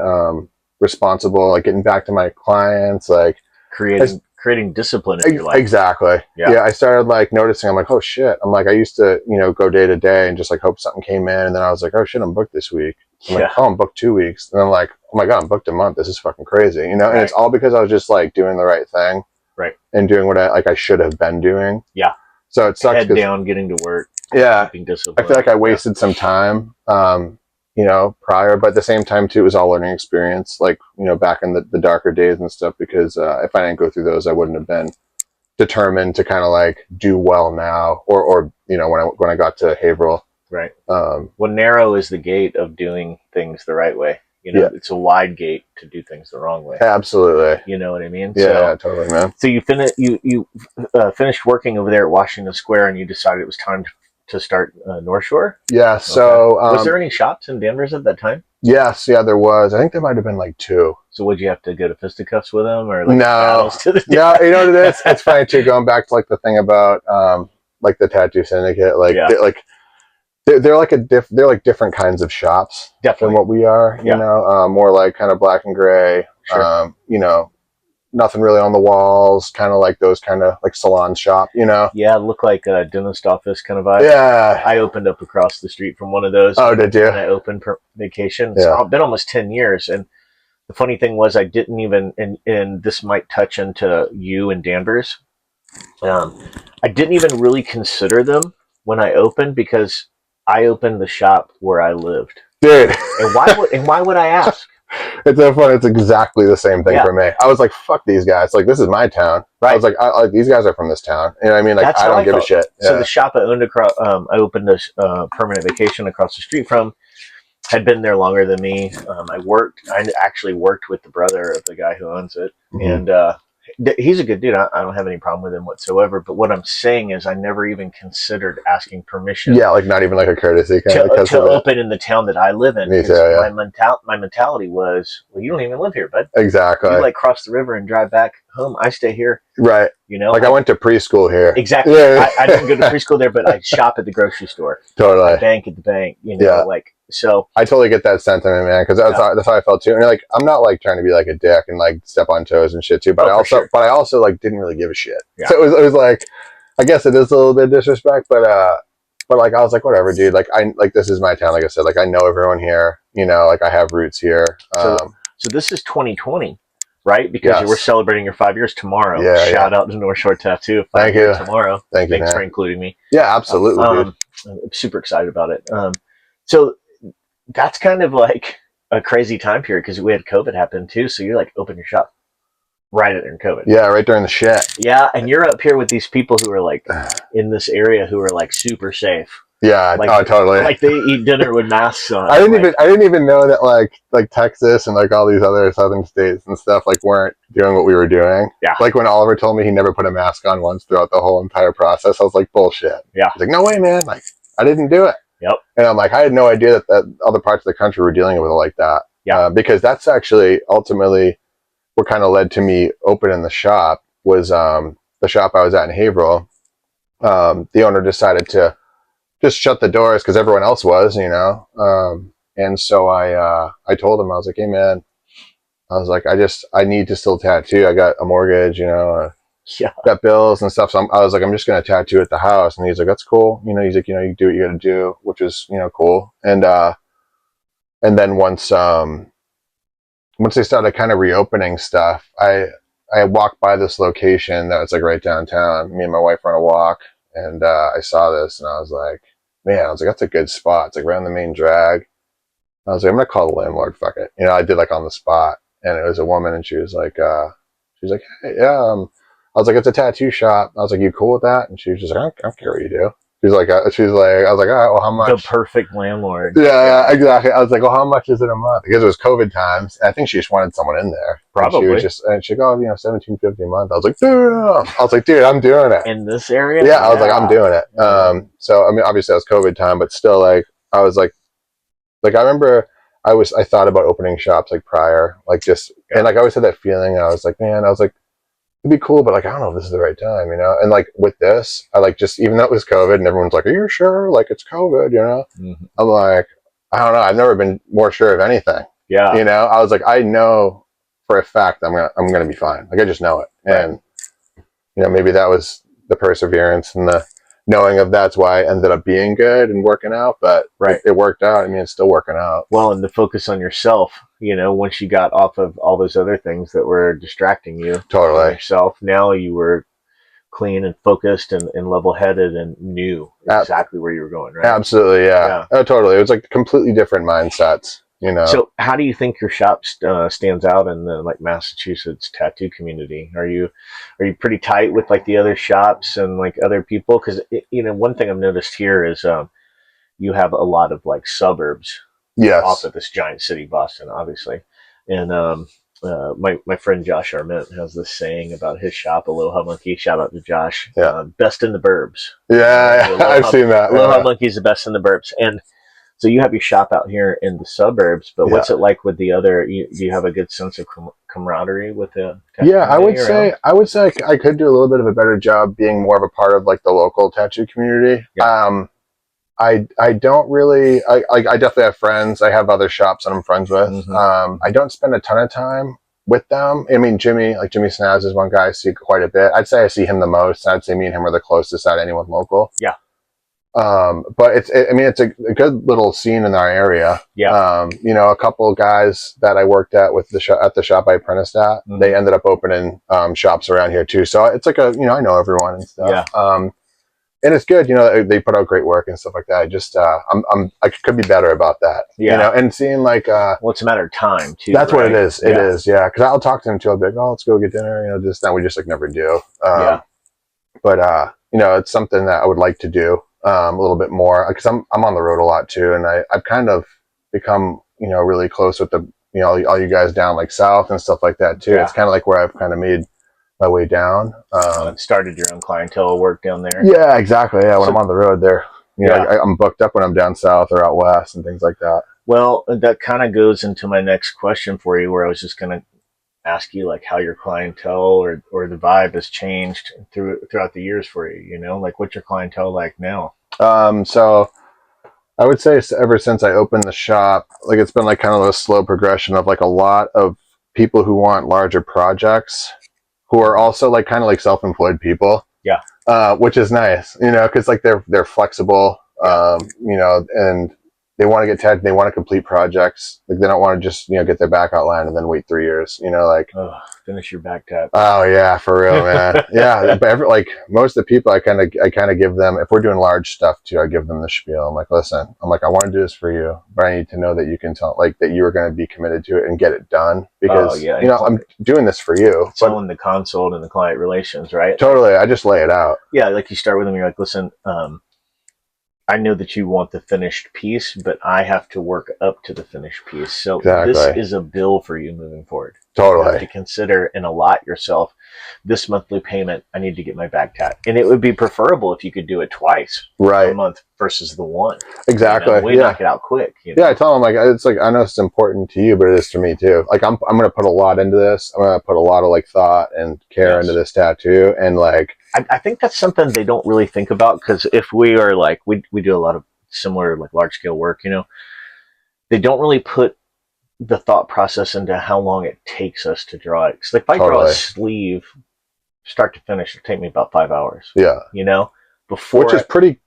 responsible, like getting back to my clients, like creating discipline in your life. Exactly. Yeah. I started like noticing, I'm like, oh shit. I'm like, I used to, go day to day and just like hope something came in. And then I was like, oh shit, I'm booked this week. I'm like, oh, I'm booked 2 weeks. And I'm like, oh my God, I'm booked a month. This is fucking crazy. And it's all because I was just like doing the right thing. Right. And doing what I should have been doing. Yeah. So it sucks. Head down, getting to work. Yeah. Keeping I discipline. feel like I wasted some time, prior, but at the same time too, it was all learning experience, like, back in the darker days and stuff, because if I didn't go through those, I wouldn't have been determined to kind of like do well now, or when I got to Haverhill. Right. Well, narrow is the gate of doing things the right way. Yeah. It's a wide gate to do things the wrong way. Absolutely. You know what I mean? Yeah, totally, man. So you finished working over there at Washington Square, and you decided it was time to start North Shore. Yeah. So was there any shops in Danvers at that time? Yes, yeah, there was. I think there might have been like 2. So would you have to go to fisticuffs with them, or like no, battles to the no? You know what it is? It's funny too. Going back to like the thing about like the tattoo syndicate, like they're like they're like different kinds of shops. Definitely. Than what we are. You know, more like kind of black and gray. Sure. Nothing really on the walls. Kind of like those kind of like salon shop. Yeah, it looked like a dentist office kind of vibe. Yeah. I opened up across the street from one of those. Oh, did you? And I opened per vacation. Yeah. It's been almost 10 years. And the funny thing was I didn't even, and this might touch into you and Danvers. I didn't even really consider them when I opened, because I opened the shop where I lived. Dude. And why would I ask? It's so funny. It's exactly the same thing for me. I was like, fuck these guys. Like, this is my town. Right. I was like, these guys are from this town. You know what I mean? Like, I don't give a shit. So the shop I owned I opened a permanent vacation across the street from, had been there longer than me. I actually worked with the brother of the guy who owns it. Mm-hmm. And he's a good dude. I don't have any problem with him whatsoever. But what I'm saying is I never even considered asking permission. Yeah, like not even like a courtesy to open in the town that I live in. Me too, yeah. My mentality was, well, you don't even live here, bud. Exactly. You like cross the river and drive back home. I stay here. Right. Like I went to preschool here. Exactly. Yeah. I didn't go to preschool there, but I shop at the grocery store. Totally. I bank at the bank. So I totally get that sentiment, man, because that's how I felt too. And like, I'm not like trying to be like a dick and like step on toes and shit too, but I also like didn't really give a shit. Yeah. So it was like, I guess it is a little bit of disrespect, but like I was like, whatever, dude. Like this is my town. Like I said, like I know everyone here. Like I have roots here. So this is 2020, right? Because you were celebrating your 5 years tomorrow. Yeah. Shout out to North Shore Tattoo. Thank you. Tomorrow. Thank you. Thanks for including me. Yeah, absolutely. I'm super excited about it. So that's kind of like a crazy time period, because we had COVID happen too. So you're like, open your shop right during COVID. Yeah, right during the shit. Yeah, and you're up here with these people who are like in this area who are like super safe. Yeah, totally. Like they eat dinner with masks on. I didn't even know that like Texas and like all these other southern states and stuff like weren't doing what we were doing. Yeah. Like when Oliver told me he never put a mask on once throughout the whole entire process, I was like, bullshit. Yeah. I was like, no way, man. Like I didn't do it. Yep. And I'm like, I had no idea that other parts of the country were dealing with it like that. Yeah. Because that's actually ultimately what kind of led to me opening the shop was the shop I was at in Haverhill. The owner decided to just shut the doors because everyone else was, and so I told him, I was like, hey man, I was like, I need to still tattoo. I got a mortgage, got bills and stuff. So I was like, I'm just going to tattoo at the house. And he's like, that's cool. He's like, you do what you got to do, which is, cool. And then once they started kind of reopening stuff, I walked by this location that was like right downtown. Me and my wife were on a walk, and I saw this and I was like, man, that's a good spot. It's like around the main drag. I was like, I'm going to call the landlord. Fuck it. I did like on the spot, and it was a woman, and she was like, hey, yeah, I was like, it's a tattoo shop. I was like, you cool with that? And she was just like, I don't care what you do. I was like, I was like, all right, well, how much? The perfect landlord. Yeah, exactly. I was like, well, how much is it a month? Because it was COVID times. I think she just wanted someone in there. Probably. And she go, $17.50 a month. I was like, dude, I'm doing it. In this area? Yeah, I was like, I'm doing it. So, I mean, obviously that was COVID time, but still, like, I was like, I remember I thought about opening shops like prior, like just, and like I always had that feeling. And I was like, man, it'd be cool, but like, I don't know if this is the right time, And like with this, I like just, even though it was COVID and everyone's like, are you sure? Like it's COVID, Mm-hmm. I'm like, I don't know. I've never been more sure of anything. Yeah. I was like, I know for a fact I'm going to be fine. Like I just know it. Right. And, maybe that was the perseverance and the knowing of that's why I ended up being good and working out, but it worked out. I mean, it's still working out. Well, and the focus on yourself, once you got off of all those other things that were distracting you. Totally. Yourself, now you were clean and focused and level-headed and knew exactly where you were going, right? Absolutely, yeah. Oh, totally. It was like completely different mindsets, you know. So how do you think your shop stands out in the like Massachusetts tattoo community? Are you pretty tight with like the other shops and like other people? Because you know, one thing I've noticed here is you have a lot of like suburbs off of this giant city, Boston, obviously. And my friend Josh Arment has this saying about his shop, Aloha Monkey. Shout out to Josh. Best in the burbs. Yeah, I've seen that. Aloha Monkey is the best in the burbs. And so you have your shop out here in the suburbs, but what's it like with the other? Do you have a good sense of camaraderie with the? Yeah, I would say I could do a little bit of a better job being more of a part of like the local tattoo community. Yeah. I don't really. I definitely have friends. I have other shops that I'm friends with. Mm-hmm. I don't spend a ton of time with them. I mean, Jimmy Snaz is one guy I see quite a bit. I'd say I see him the most. I'd say me and him are the closest out of anyone local. Yeah. But it's a good little scene in our area. Yeah. You know, a couple of guys that I worked at with at the shop I apprenticed at, mm-hmm. they ended up opening shops around here too. So it's like I know everyone and stuff. Yeah. And it's good, you know, they put out great work and stuff like that. I just, I could be better about that. Yeah. You know, and seeing like, well, it's a matter of time too. That's right? What it is. It is. Yeah. Cause I'll talk to them too. I'll be like, oh, let's go get dinner. You know, just now we just like never do. Yeah. But, you know, it's something that I would like to do, a little bit more because I'm on the road a lot too. And I've kind of become, you know, really close with the, you know, all you guys down like south and stuff like that too. Yeah. It's kind of like where I've kind of made my way down. Started your own clientele work down there. Yeah, exactly. Yeah, when I'm on the road there, you know, I'm booked up when I'm down south or out west and things like that. Well, that kind of goes into my next question for you, where I was just going to ask you like how your clientele or the vibe has changed throughout the years for you. You know, like what's your clientele like now? So I would say ever since I opened the shop, like it's been like kind of a slow progression of like a lot of people who want larger projects, who are also like kind of like self-employed people. Yeah. Which is nice, you know, because like they're flexible, you know, and they want to get tagged. They want to complete projects. Like they don't want to just, you know, get their back outlined and then wait 3 years, you know, like finish your back tat. Oh yeah, for real, man. Yeah. But like most of the people I kind of give them, if we're doing large stuff too, I give them the spiel. I'm like, listen, I want to do this for you, but I need to know that you can tell, like that you are going to be committed to it and get it done because, you know, I'm doing this for you. Selling the consult and the client relations, right? Totally. I just lay it out. Yeah. Like you start with them, you're like, listen, I know that you want the finished piece, but I have to work up to the finished piece. So this is a bill for you moving forward. Totally. You have to consider and allot yourself this monthly payment. I need to get my back tat. And it would be preferable if you could do it twice a month versus the one. Exactly. You know, we knock it out quick. You know? Yeah, I tell them like it's like I know it's important to you, but it is to me too. Like I'm gonna put a lot into this. I'm gonna put a lot of like thought and care into this tattoo, and like I think that's something they don't really think about, because if we are like we do a lot of similar like large scale work, you know, they don't really put the thought process into how long it takes us to draw it. Cause like if I draw a sleeve start to finish, it'll take me about 5 hours. Yeah. You know, which is pretty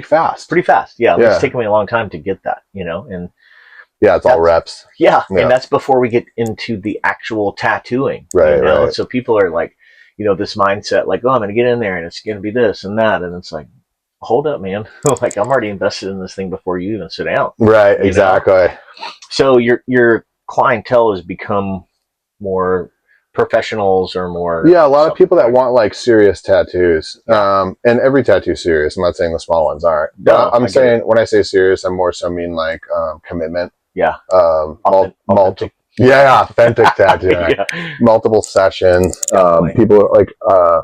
fast. Pretty fast. Yeah. It's taken me a long time to get that, you know, and yeah, it's all reps. Yeah. And that's before we get into the actual tattooing. Right. You know? Right. So people are like, you know, this mindset, like, oh, I'm going to get in there and it's going to be this and that. And it's like, hold up, man. Like I'm already invested in this thing before you even sit down. Right. Exactly. Know? So your clientele has become more professionals or more. Yeah. A lot of people that want like serious tattoos. And every tattoo serious. I'm not saying the small ones aren't. No, I'm saying when I say serious, I'm more so mean like commitment. Yeah. Authentic. Yeah, authentic tattooing. Multiple sessions. People like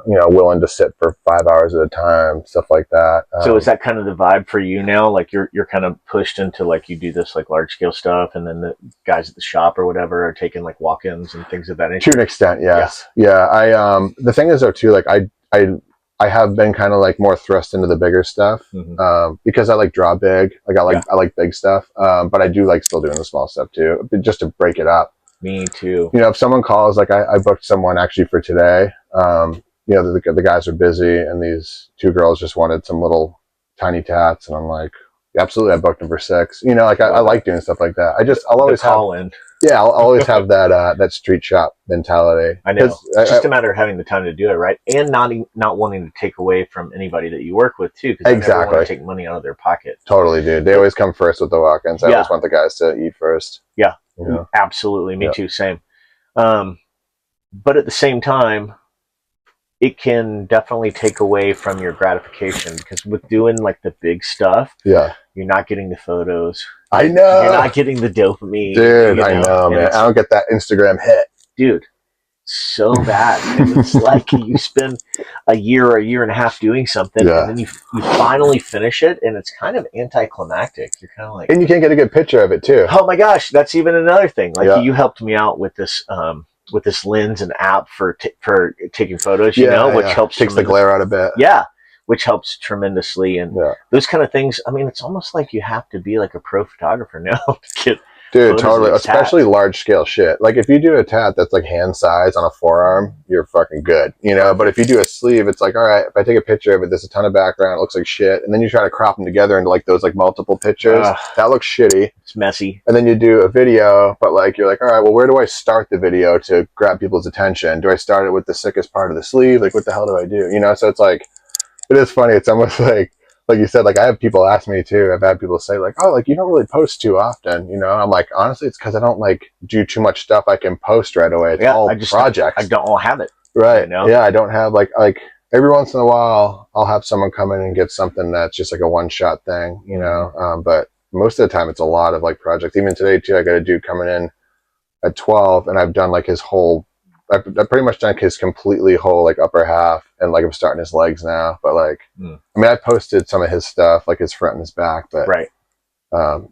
you know, willing to sit for 5 hours at a time, stuff like that. So is that kind of the vibe for you now? Like you're kind of pushed into like you do this like large scale stuff, and then the guys at the shop or whatever are taking like walk-ins and things of that nature. To an extent, yes. Yeah. I the thing is though too, like I have been kind of like more thrust into the bigger stuff, because I like draw big. Like I like big stuff. But I do like still doing the small stuff too, just to break it up. Me too. You know, if someone calls, like I booked someone actually for today. You know, the guys are busy, and these two girls just wanted some little tiny tats, and I'm like, absolutely, I booked them for 6. You know, like I like doing stuff like that. I'll always call in. Yeah, I'll always have that that street shop mentality. I know. It's just a matter of having the time to do it, right? And not wanting to take away from anybody that you work with too, because I never want to Exactly. take money out of their pocket. Totally, dude. They But always come first with the walk-ins. I yeah, always want the guys to eat first. yeah, You know? absolutely. Me Yeah. too. Same. Um, but at the same time, it can definitely take away from your gratification because with doing like the big stuff, Yeah. you're not getting the photos. I You're know. not getting the dopamine, Dude, you I know, know, and man. I it's, don't get that Instagram hit. dude, so bad because it's like you spend a year or a year and a half doing something and Yeah. then you finally finish it and it's kind of anticlimactic. You're kind of like, And you can't get a good picture of it too. oh my gosh, that's even another thing. Like Yeah. you helped me out with this lens and app for taking photos, you know, Yeah, which yeah. helps Takes the glare out a bit. yeah, which helps tremendously. And Yeah. those kind of things, I mean, it's almost like you have to be like a pro photographer now to get Dude, photos of totally. these Especially tats. large scale shit. Like if you do a tat that's like hand size on a forearm, you're fucking good. You know, but if you do a sleeve, it's like, all right, if I take a picture of it, there's a ton of background, it looks like shit. And then you try to crop them together into like those like multiple pictures. That looks shitty. It's messy. And then you do a video, but like you're like, all right, well, where do I start the video to grab people's attention? Do I start it with the sickest part of the sleeve? Like, what the hell do I do? You know, so it's like, it is funny. It's almost like you said, like I have people ask me too. I've had people say like, oh, like you don't really post too often, you know? I'm like, honestly, it's because I don't like do too much stuff I can post right away. It's all projects. I don't have it. Right. You know? Yeah, I don't have like every once in a while I'll have someone come in and get something that's just like a one shot thing, you know. But most of the time it's a lot of like projects. Even today too, I got a dude coming in at 12 and I've done like his whole I've pretty much done his completely whole like upper half and like I'm starting his legs now. But like I mean I posted some of his stuff, like his front and his back, but right.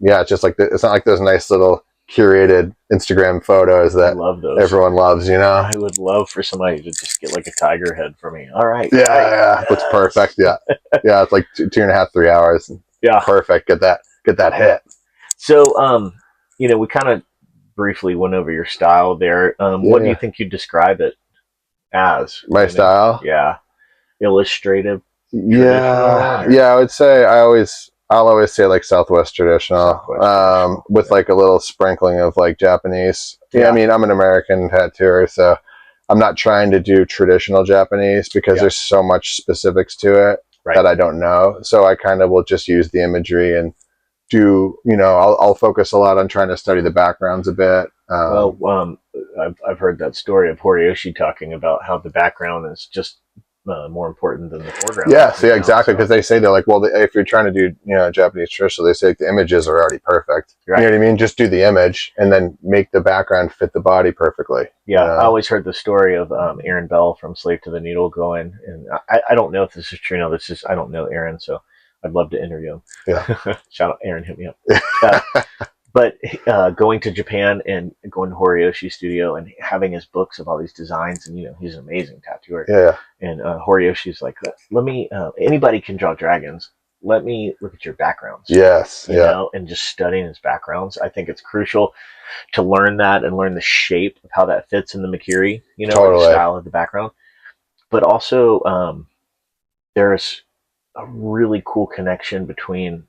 Yeah, it's just like it's not like those nice little curated Instagram photos that love those. Everyone loves, you know. I would love for somebody to just get like a tiger head for me. All right. Yeah, right. yeah, looks perfect. Yeah, yeah, it's like 2.5, 3 hours. Yeah, perfect. Get that hit. So, you know, we kind of briefly went over your style there. What do you think you'd describe it as? My style? Yeah, illustrative. Yeah, yeah. I would say I'll always say like Southwest traditional, with like a little sprinkling of like Japanese. Yeah, I mean I'm an American tattooer, so I'm not trying to do traditional Japanese because there's so much specifics to it that I don't know. So I kind of will just use the imagery and do, you know, I'll focus a lot on trying to study the backgrounds a bit. I've heard that story of Horiyoshi talking about how the background is just more important than the foreground. Yes, yeah, exactly. Because they say they're like, well, if you're trying to do, you know, Japanese traditional, they say like, the images are already perfect. Right. You know what I mean? Just do the image and then make the background fit the body perfectly. Yeah, I always heard the story of Aaron Bell from Slave to the Needle going, and I don't know if this is true. No, this is I don't know Aaron, so I'd love to interview him. Yeah, shout out Aaron, hit me up. But going to Japan and going to Horiyoshi studio and having his books of all these designs, and you know he's an amazing tattooer. Yeah. And Horiyoshi's like, let me. Anybody can draw dragons. Let me look at your backgrounds. Yes. You know, and just studying his backgrounds. I think it's crucial to learn that and learn the shape of how that fits in the Makiri. You know, the style of the background. But also, there's a really cool connection between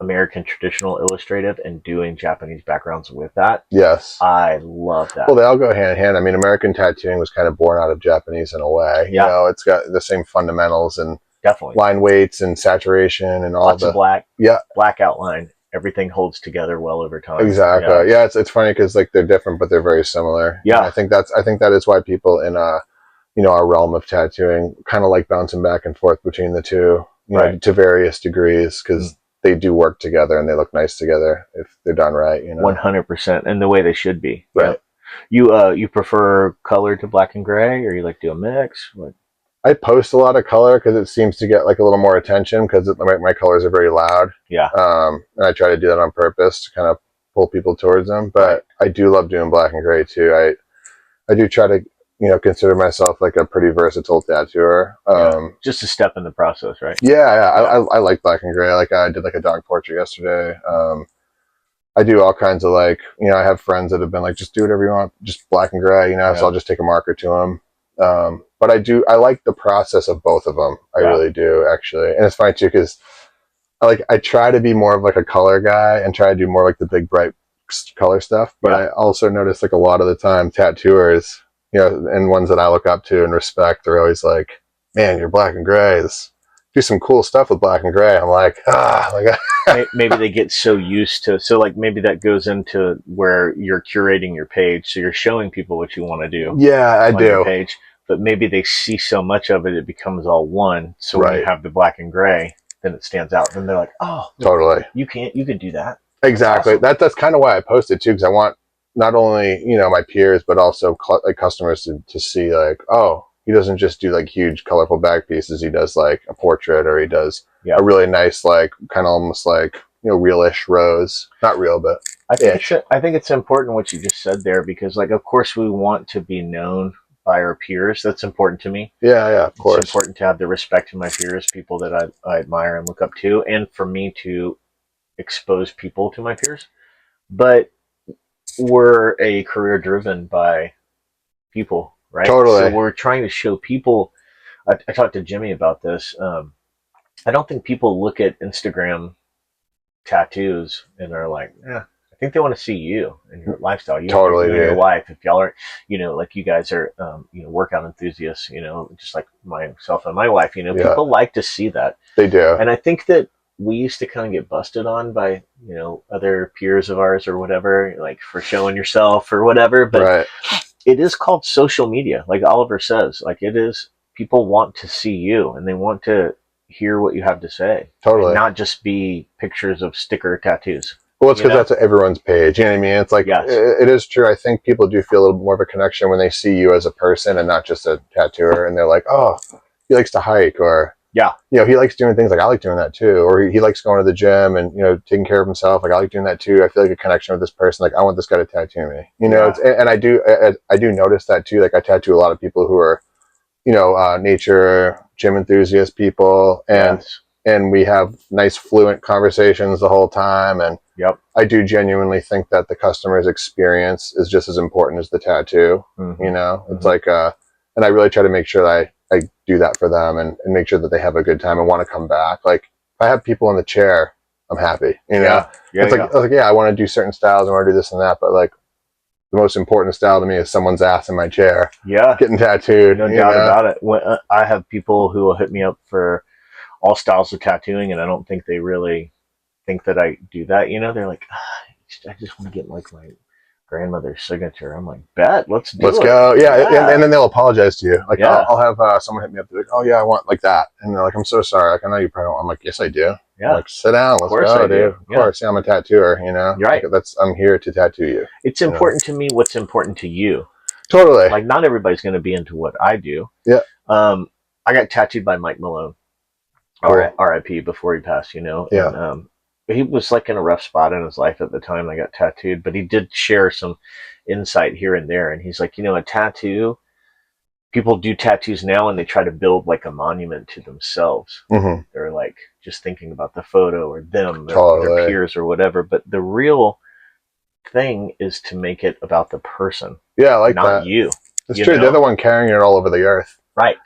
American traditional illustrative and doing Japanese backgrounds with that. Yes. I love that. Well, they all go hand in hand. I mean, American tattooing was kind of born out of Japanese in a way. You know, it's got the same fundamentals and definitely line weights and saturation and all lots of black. Yeah. Black outline. Everything holds together well over time. Exactly. Yeah, it's funny because like they're different, but they're very similar. Yeah. And I think that is why people in you know, our realm of tattooing kind of like bouncing back and forth between the two, you know, to various degrees because they do work together and they look nice together if they're done right, you know. 100%, and the way they should be. Right. You prefer color to black and gray, or you like to do a mix? What? I post a lot of color because it seems to get like a little more attention because my colors are very loud. Yeah. And I try to do that on purpose to kind of pull people towards them. But I do love doing black and gray too. I do try to, you know, consider myself like a pretty versatile tattooer. Just a step in the process, right? Yeah, I like black and gray. Like I did like a dog portrait yesterday. I do all kinds of like, you know, I have friends that have been like, just do whatever you want, just black and gray, you know, so I'll just take a marker to them. But I like the process of both of them. I really do, actually. And it's funny too, because I try to be more of like a color guy and try to do more like the big bright color stuff, but Yeah. I also noticed like a lot of the time tattooers, you know, and ones that I look up to and respect, they're always like, man, you're black and gray. Do some cool stuff with black and gray. I'm like, Maybe they get so used to, so like maybe that goes into where you're curating your page, so you're showing people what you want to do yeah, I on your do. page, but maybe they see so much of it, it becomes all one. So when you Right. have the black and gray, then it stands out. Then they're like, oh, Totally. you can do that. Exactly. Awesome. That's kind of why I posted too, because I want not only, you know, my peers, but also like customers to see like, oh, he doesn't just do like huge colorful back pieces. He does like a portrait, or he does a really nice, like kind of almost like, you know, realish rose. Not real, but I think it's important what you just said there, because like of course we want to be known by our peers. That's important to me. yeah, of course. It's important to have the respect of my peers, people that I admire and look up to, and for me to expose people to my peers. But we're a career driven by people, right? So Totally. we're trying to show people. I talked to Jimmy about this. I don't think people look at Instagram tattoos and are like, yeah. I think they want to see you and your lifestyle. Totally, you and your dude. wife. If y'all are, you know, like you guys are, workout enthusiasts. You know, just like myself and my wife. You know, Yeah. people like to see that. They do. And I think that we used to kind of get busted on by, you know, other peers of ours or whatever, like for showing yourself or whatever. But Right. it is called social media, like Oliver says. Like it is, people want to see you and they want to hear what you have to say. Totally. And not just be pictures of sticker tattoos. Well, it's because that's everyone's page. You know what I mean? It's like, Yes. it is true. I think people do feel a little more of a connection when they see you as a person and not just a tattooer. And they're like, oh, he likes to hike, or, yeah, you know, he likes doing things like I like doing that too. Or he likes going to the gym and, you know, taking care of himself. Like I like doing that too. I feel like a connection with this person. Like I want this guy to tattoo me, you know? And I do notice that too. Like I tattoo a lot of people who are, you know, nature, gym enthusiast people. And we have nice fluent conversations the whole time. And I do genuinely think that the customer's experience is just as important as the tattoo. You know, it's like, and I really try to make sure that I do that for them and make sure that they have a good time and want to come back. Like if I have people in the chair, I'm happy, you know? It's like, I was like, yeah, I want to do certain styles. I want to do this and that. But like the most important style to me is someone's ass in my chair. Yeah. Getting tattooed. No doubt about it. When, I have people who will hit me up for all styles of tattooing, and I don't think they really think that I do that. You know, they're like, I just want to get like my grandmother's signature. I'm like, bet, let's go. Yeah. And then they'll apologize to you. Like I'll have someone hit me up. They're like, oh yeah, I want like that. And they're like, I'm so sorry. Like I know you probably don't. I'm like, yes, I do. Yeah. I'm like, sit down. Let's go, dude. Of course. Yeah, I'm a tattooer, you know? You're right. Like, I'm here to tattoo you. It's important to me what's important to you. Totally. Like not everybody's going to be into what I do. Yeah. I got tattooed by Mike Malone. Cool. R.I.P. before he passed, you know? Yeah. And, he was like in a rough spot in his life at the time I got tattooed, but he did share some insight here and there. And he's like, you know, a tattoo, people do tattoos now and they try to build like a monument to themselves. They're like just thinking about the photo or them, or their peers or whatever. But the real thing is to make it about the person. Yeah, I like not that. You. It's true. They're the one carrying it all over the earth. Right.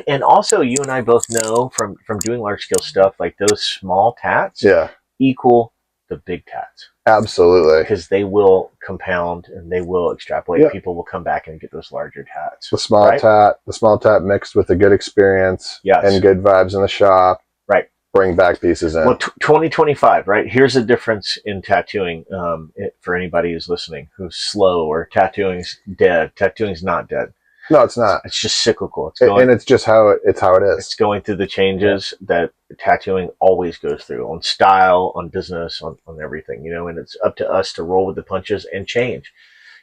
and also you and I both know from doing large scale stuff, like those small tats equal the big tats. Absolutely. Because they will compound and they will extrapolate. People will come back and get those larger tats. The small tat mixed with a good experience and good vibes in the shop. Right. Bring back pieces in. Well, 2025, right? Here's a difference in tattooing for anybody who's listening, who's slow or tattooing's dead. Tattooing's not dead. No, it's not. It's just cyclical. And it's just how it is. It's going through the changes that tattooing always goes through, on style, on business, on everything, you know, and it's up to us to roll with the punches and change.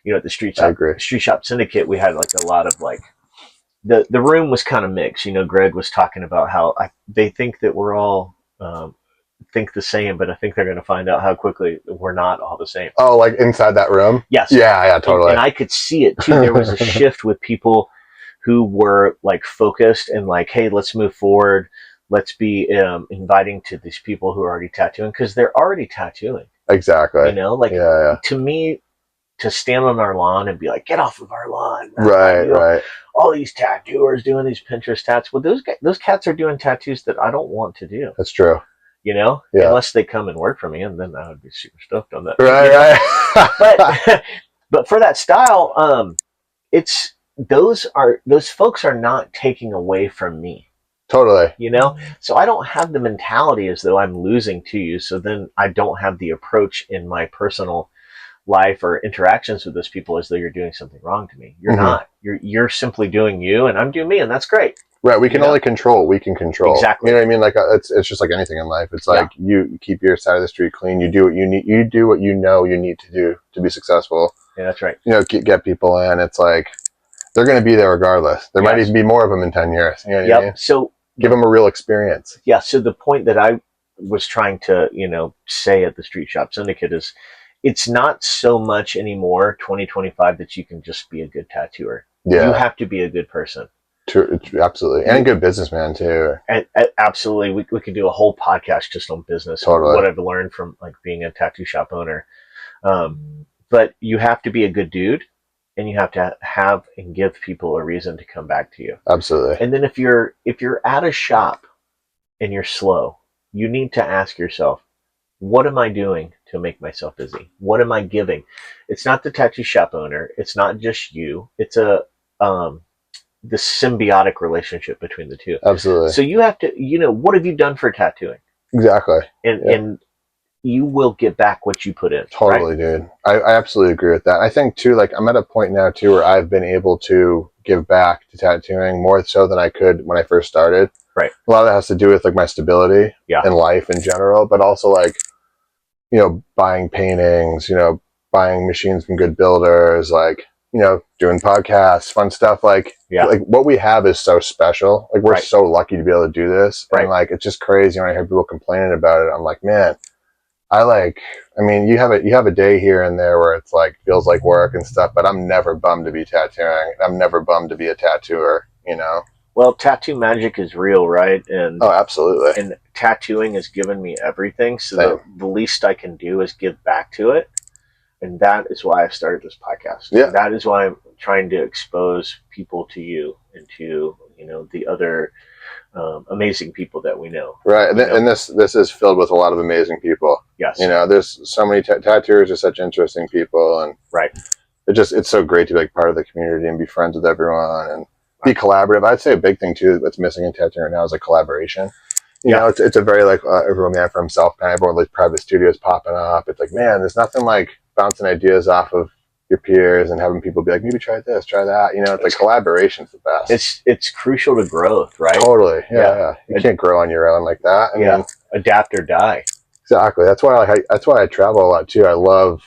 You know, at the Street Shop Syndicate, we had like a lot of like, the room was kind of mixed. You know, Greg was talking about how they think that we're all think the same, but I think they're going to find out how quickly we're not all the same. Oh, like inside that room? Yes. Yeah, totally. And I could see it too. There was a shift with people who were like focused and like, hey, let's move forward. Let's be inviting to these people who are already tattooing, because they're already tattooing. Exactly. You know, like to me, to stand on our lawn and be like, get off of our lawn. Right. All these tattooers doing these Pinterest tats. Well, those cats are doing tattoos that I don't want to do. That's true. Yeah. unless they come and work for me, and then I would be super stoked on that. Right. But but for that style, it's those folks are not taking away from me. Totally. So I don't have the mentality as though I'm losing to you. So then I don't have the approach in my personal life or interactions with those people as though you're doing something wrong to me. You're not. You're simply doing you, and I'm doing me, and that's great. Right. We can only control what we can control. Exactly. You know what I mean? Like it's just like anything in life. It's like you keep your side of the street clean. You do what you need. You do what you know you need to do to be successful. Yeah, that's right. Get people in. It's like they're going to be there regardless. There might even be more of them in 10 years. You know what I mean? So give them a real experience. Yeah. So the point that I was trying to, say at the Street Shop Syndicate is it's not so much anymore 2025 that you can just be a good tattooer. Yeah. You have to be a good person. Absolutely. And a good businessman too. And absolutely. We could do a whole podcast just on business. Totally. What I've learned from like being a tattoo shop owner. But you have to be a good dude, and you have to have and give people a reason to come back to you. Absolutely. And then if you're at a shop and you're slow, you need to ask yourself, what am I doing to make myself busy? What am I giving? It's not the tattoo shop owner. It's not just you. It's the symbiotic relationship between the two. Absolutely. So you have to, what have you done for tattooing? Exactly. And you will get back what you put in. Totally, right? Dude. I absolutely agree with that. I think too, like I'm at a point now too where I've been able to give back to tattooing more so than I could when I first started. Right. A lot of that has to do with like my stability in life in general, but also like, buying paintings, buying machines from good builders, like, doing podcasts, fun stuff. Like what we have is so special. Like we're so lucky to be able to do this. And like, it's just crazy when I hear people complaining about it. I'm like, man, you have a day here and there where it's like, feels like work and stuff, but I'm never bummed to be tattooing. I'm never bummed to be a tattooer, Well, tattoo magic is real, right? And absolutely. And tattooing has given me everything. So the least I can do is give back to it. And that is why I started this podcast. Yeah. That is why I'm trying to expose people to you and to, the other amazing people that we know. Right. And this is filled with a lot of amazing people. Yes. There's so many tattooers are such interesting people. And it's so great to be like part of the community and be friends with everyone and be collaborative. I'd say a big thing too that's missing in tattooing right now is like collaboration. It's a very like everyone man for himself kind of everyone, like private studios popping up. It's like, man, there's nothing like bouncing ideas off of your peers and having people be like, maybe try this, try that. It's like collaboration's the best. It's crucial to growth, right? Totally. Yeah. You can't grow on your own like that. I mean, adapt or die. Exactly. That's why I travel a lot too. I love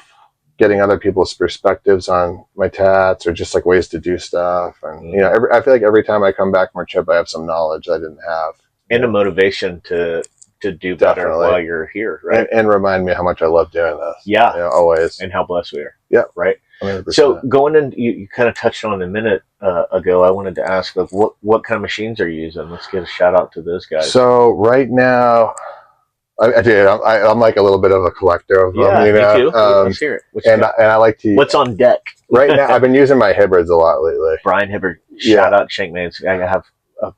getting other people's perspectives on my tats or just like ways to do stuff. And I feel like every time I come back from a trip, I have some knowledge I didn't have. And a motivation to do better while you're here, right? And remind me how much I love doing this. Yeah. Always. And how blessed we are. Yeah. Right? 100%. So going in, you kind of touched on a minute ago, I wanted to ask, like, what kind of machines are you using? Let's get a shout out to those guys. So right now, I'm like a little bit of a collector of them. Me too. Let's hear it. And I like to. What's on deck? Right now, I've been using my hybrids a lot lately. Brian Hibbard, shout out Shankmanes. I have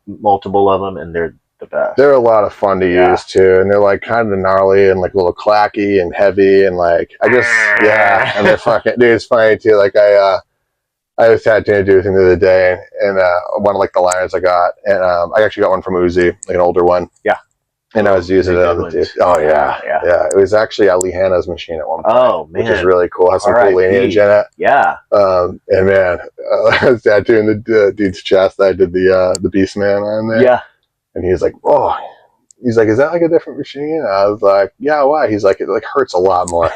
multiple of them, and they're the best. They're a lot of fun to use too, and they're like kind of gnarly and like a little clacky and heavy, and like and they're fucking. Dude, it's funny too. Like I was tattooing a dude the other day, and one of like the liners I got, and I actually got one from Uzi, like an older one. Yeah. And I was using it on the dude. Oh yeah. It was actually Ali Hanna's machine at one point. Oh man, which is really cool. Has some cool lineage in it. Yeah. And man, I was tattooing the dude's chest. I did the Beast Man on there. Yeah. And he's like, is that like a different machine? I was like, yeah, why? He's like, it like hurts a lot more.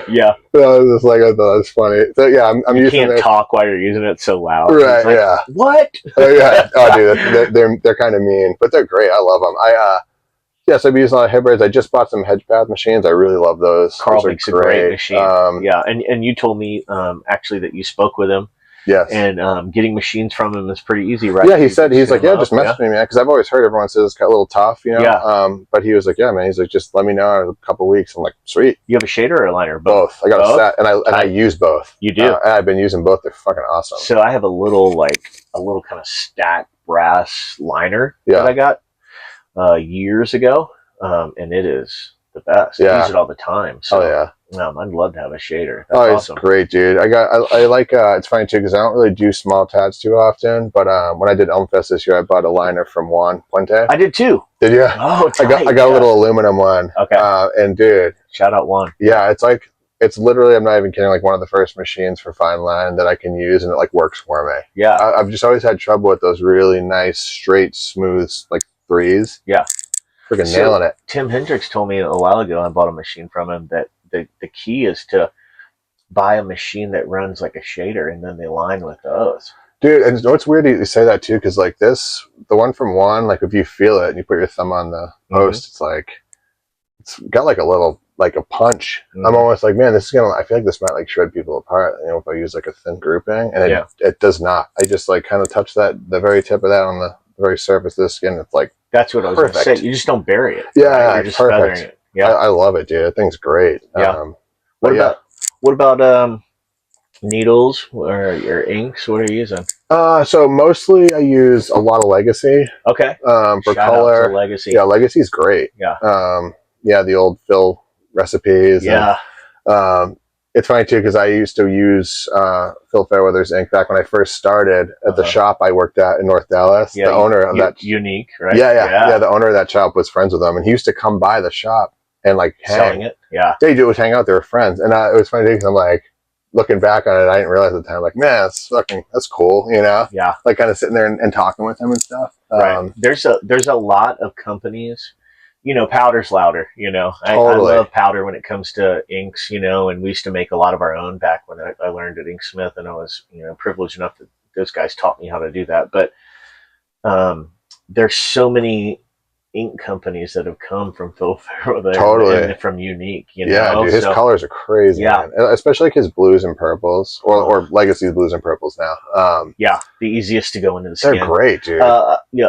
Yeah. So I was just like, I thought it was funny. So yeah, I'm you using. Can't talk while you're using it so loud. Right. Like, yeah. What? Oh yeah. Oh dude, they're kind of mean, but they're great. I love them. So I've used a lot of hybrids. I just bought some Hedgepath machines. I really love those. Carl makes a great machine. And you told me actually that you spoke with him. Yes. And getting machines from him is pretty easy, right? Yeah, he's like, just message me, man, because I've always heard everyone says it's got a little tough, Yeah. But he was like, yeah, man. He's like, just let me know in a couple of weeks. I'm like, sweet. You have a shader or a liner? Both. I got a set, and I use both. You do. And I've been using both. They're fucking awesome. So I have a little kind of stacked brass liner that I got. years ago, and it is the best. I use Yeah. it all the time. Oh So yeah. I'd love to have a shader. That's Oh, it's awesome. great, dude. I like, it's funny too, because I don't really do small tats too often, but when I did Elmfest this year, I bought a liner from Juan Puente. I did too. Did you? Oh, I tight. got a Yeah. little aluminum one. Okay. And dude, Shout out Juan. yeah, it's literally, I'm not even kidding, like one of the first machines for fine line that I can use, and it like works for me. Yeah. I've just always had trouble with those really nice, straight, smooth, like threes. Yeah. Freaking So nailing it. Tim Hendricks told me a while ago, I bought a machine from him, that the key is to buy a machine that runs like a shader, and then they line with those. Dude, and it's weird you say that too, because like this, the one from Juan, like if you feel it and you put your thumb on the post, it's like, it's got like a little, like a punch. I'm almost like, man, this is gonna, I feel like this might like shred people apart, you know, if I use like a thin grouping, and it does not. I just like kind of touch that, the very tip of that on the very surface of the skin. It's like, that's what I was going to say. You just don't bury it. Yeah, right? You're just perfect. feathering it. Yeah, I love it, dude. That thing's great. Yeah. What about needles or your inks? What are you using? So mostly I use a lot of Legacy. Okay. For Shout color. out to Legacy. Yeah, Legacy's great. Yeah. Yeah, the old Phil recipes. Yeah. And, it's funny too, because I used to use Phil Fairweather's ink back when I first started at the shop I worked at in North Dallas. Yeah, the owner of that Unique, right? Yeah. The owner of that shop was friends with him, and he used to come by the shop and like selling it. Yeah, they do was hang out. They were friends, and it was funny because I'm like looking back on it, I didn't realize at the time, like, man, that's cool, you know? Yeah, like kind of sitting there and talking with him and stuff. Right. There's a lot of companies. You know, powder's louder. You know, Totally. I love powder when it comes to inks. You know, and we used to make a lot of our own back when I learned at Inksmith, and I was privileged enough that those guys taught me how to do that. But there's so many ink companies that have come from Phil Fairweather and from Unique. Yeah, dude, his colors are crazy. Yeah, man. Especially like his blues and purples, or Legacy's blues and purples now. Yeah, the easiest to go into the skin. They're great, dude.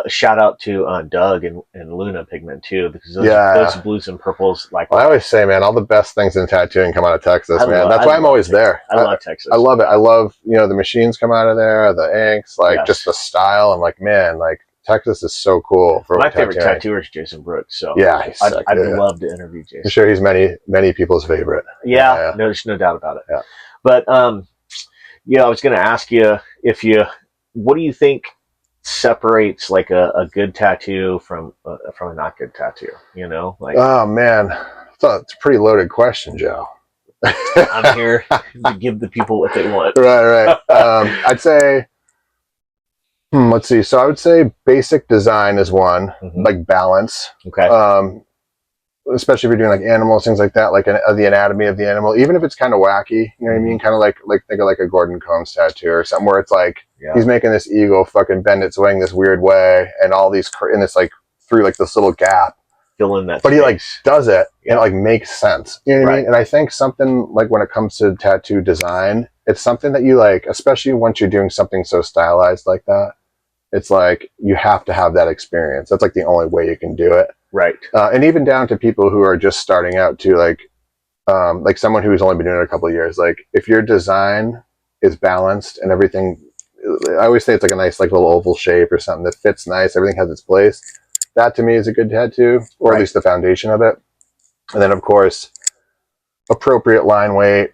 Shout out to Doug and Luna Pigment too, because those blues and purples, like, well, I always say, man, all the best things in tattooing come out of Texas, man. That's why I'm always there. I love Texas. I love it. I love the machines come out of there, the inks, like just the style. I'm like, man, like Texas is so cool. For my favorite tattooer is Jason Brooks. So yeah, I'd love to interview Jason. I'm sure he's many people's favorite. Yeah, no, there's no doubt about it. Yeah. But I was going to ask you what do you think separates like a good tattoo from a not good tattoo? You know, like, oh man, it's a pretty loaded question, Joe. I'm here to give the people what they want. Right. I'd say. Let's see. So I would say basic design is one, like balance. Okay. Especially if you're doing like animals, things like that, like the anatomy of the animal, even if it's kind of wacky, you know what I mean? Kind of like think of like a Gordon Combs tattoo or something where it's like he's making this eagle fucking bend its wing this weird way, and all these, and it's like through like this little gap. Fill in that. But he like does it, and it like makes sense. You know what I mean? And I think something like when it comes to tattoo design, it's something that you like, especially once you're doing something so stylized like that. It's like you have to have that experience. That's like the only way you can do it. Right. And even down to people who are just starting out too, like someone who's only been doing it a couple of years. Like if your design is balanced and everything, I always say it's like a nice like little oval shape or something that fits nice. Everything has its place. That to me is a good tattoo, or at least the foundation of it. And then of course, appropriate line weight,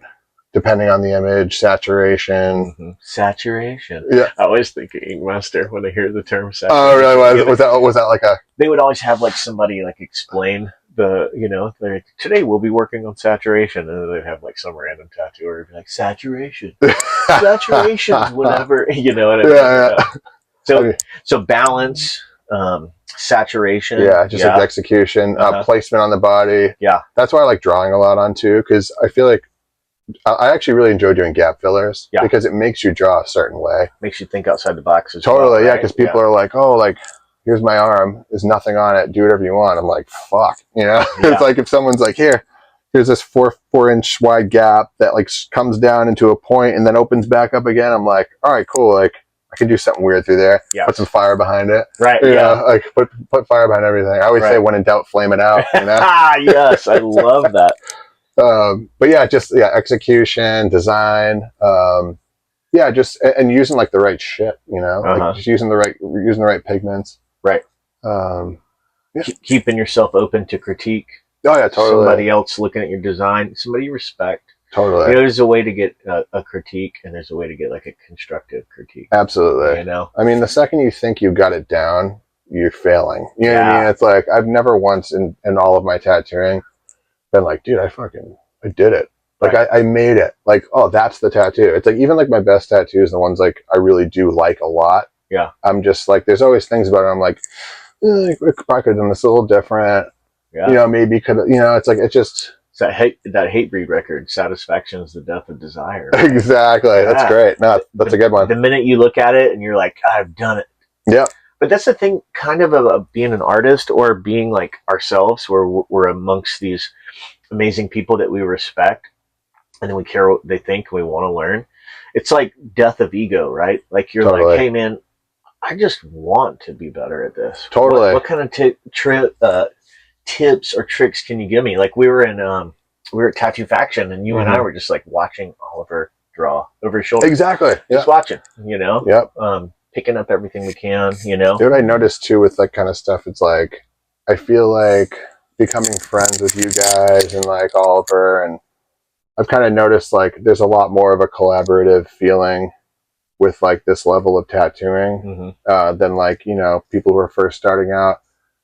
depending on the image, saturation. Saturation. Yeah. I always think of Inkmaster when I hear the term saturation. Oh, really? Was that like a... They would always have like somebody like explain today we'll be working on saturation, and then they'd have like some random tattooer be like, saturation. Saturation's whatever, you know what I mean? Yeah. So balance, saturation. Yeah, just like execution, placement on the body. Yeah. That's why I like drawing a lot on too, because I feel like I actually really enjoy doing gap fillers because it makes you draw a certain way. Makes you think outside the box as well, right? Yeah, because people are like, oh, like, here's my arm. There's nothing on it. Do whatever you want. I'm like, fuck. You know? It's like if someone's like, here's this 4-inch wide gap that like comes down into a point and then opens back up again. I'm like, all right, cool. Like, I can do something weird through there. Yeah. Put some fire behind it. Right. You know, like put fire behind everything. I always say, when in doubt, flame it out. You know? Yes, I love that. But execution, design, just and using like the right shit, you know, like just using the right pigments, right? Yeah. keeping yourself open to critique. Oh yeah, totally. Somebody else looking at your design, somebody you respect. Totally. There's a way to get a critique, and there's a way to get like a constructive critique. Absolutely. I mean, the second you think you got it down, you're failing. You know what I mean? It's like I've never once in all of my tattooing been like, dude, I did it. Like I made it. Like, oh, that's the tattoo. It's like even like my best tattoos, the ones like I really do like a lot. Yeah. I'm just like, there's always things about it. I'm like, we could probably have done this a little different. Yeah. Maybe could. It's like it just. It's that hate breed record. Satisfaction is the death of desire. Right? Exactly. Yeah. That's great. No, that's a good one. The minute you look at it and you're like, I've done it. Yeah. But that's the thing, kind of being an artist or being like ourselves, where we're amongst these amazing people that we respect, and then we care what they think, and we want to learn. It's like death of ego, right? Like you're like, hey man, I just want to be better at this. Totally. What kind of tips or tricks can you give me? Like we were at Tattoo Faction, and you and I were just like watching Oliver draw over his shoulder. Exactly. Just watching, Yep. Picking up everything we can, What I noticed too with that kind of stuff, it's like I feel like becoming friends with you guys and like Oliver, and I've kind of noticed like there's a lot more of a collaborative feeling with like this level of tattooing than like people who are first starting out.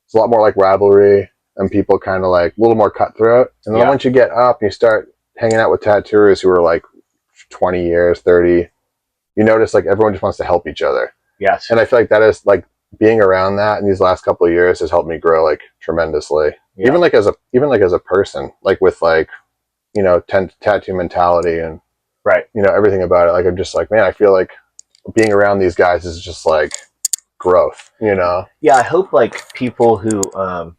It's a lot more like rivalry and people kind of like a little more cutthroat. And then once you get up and you start hanging out with tattooers who are like 20 years, 30, you notice like everyone just wants to help each other. Yes. And I feel like that is like being around that in these last couple of years has helped me grow like tremendously. Yeah. Even like as a person, like with like, tattoo mentality and everything about it. Like I'm just like, man, I feel like being around these guys is just like growth, Yeah, I hope like people who are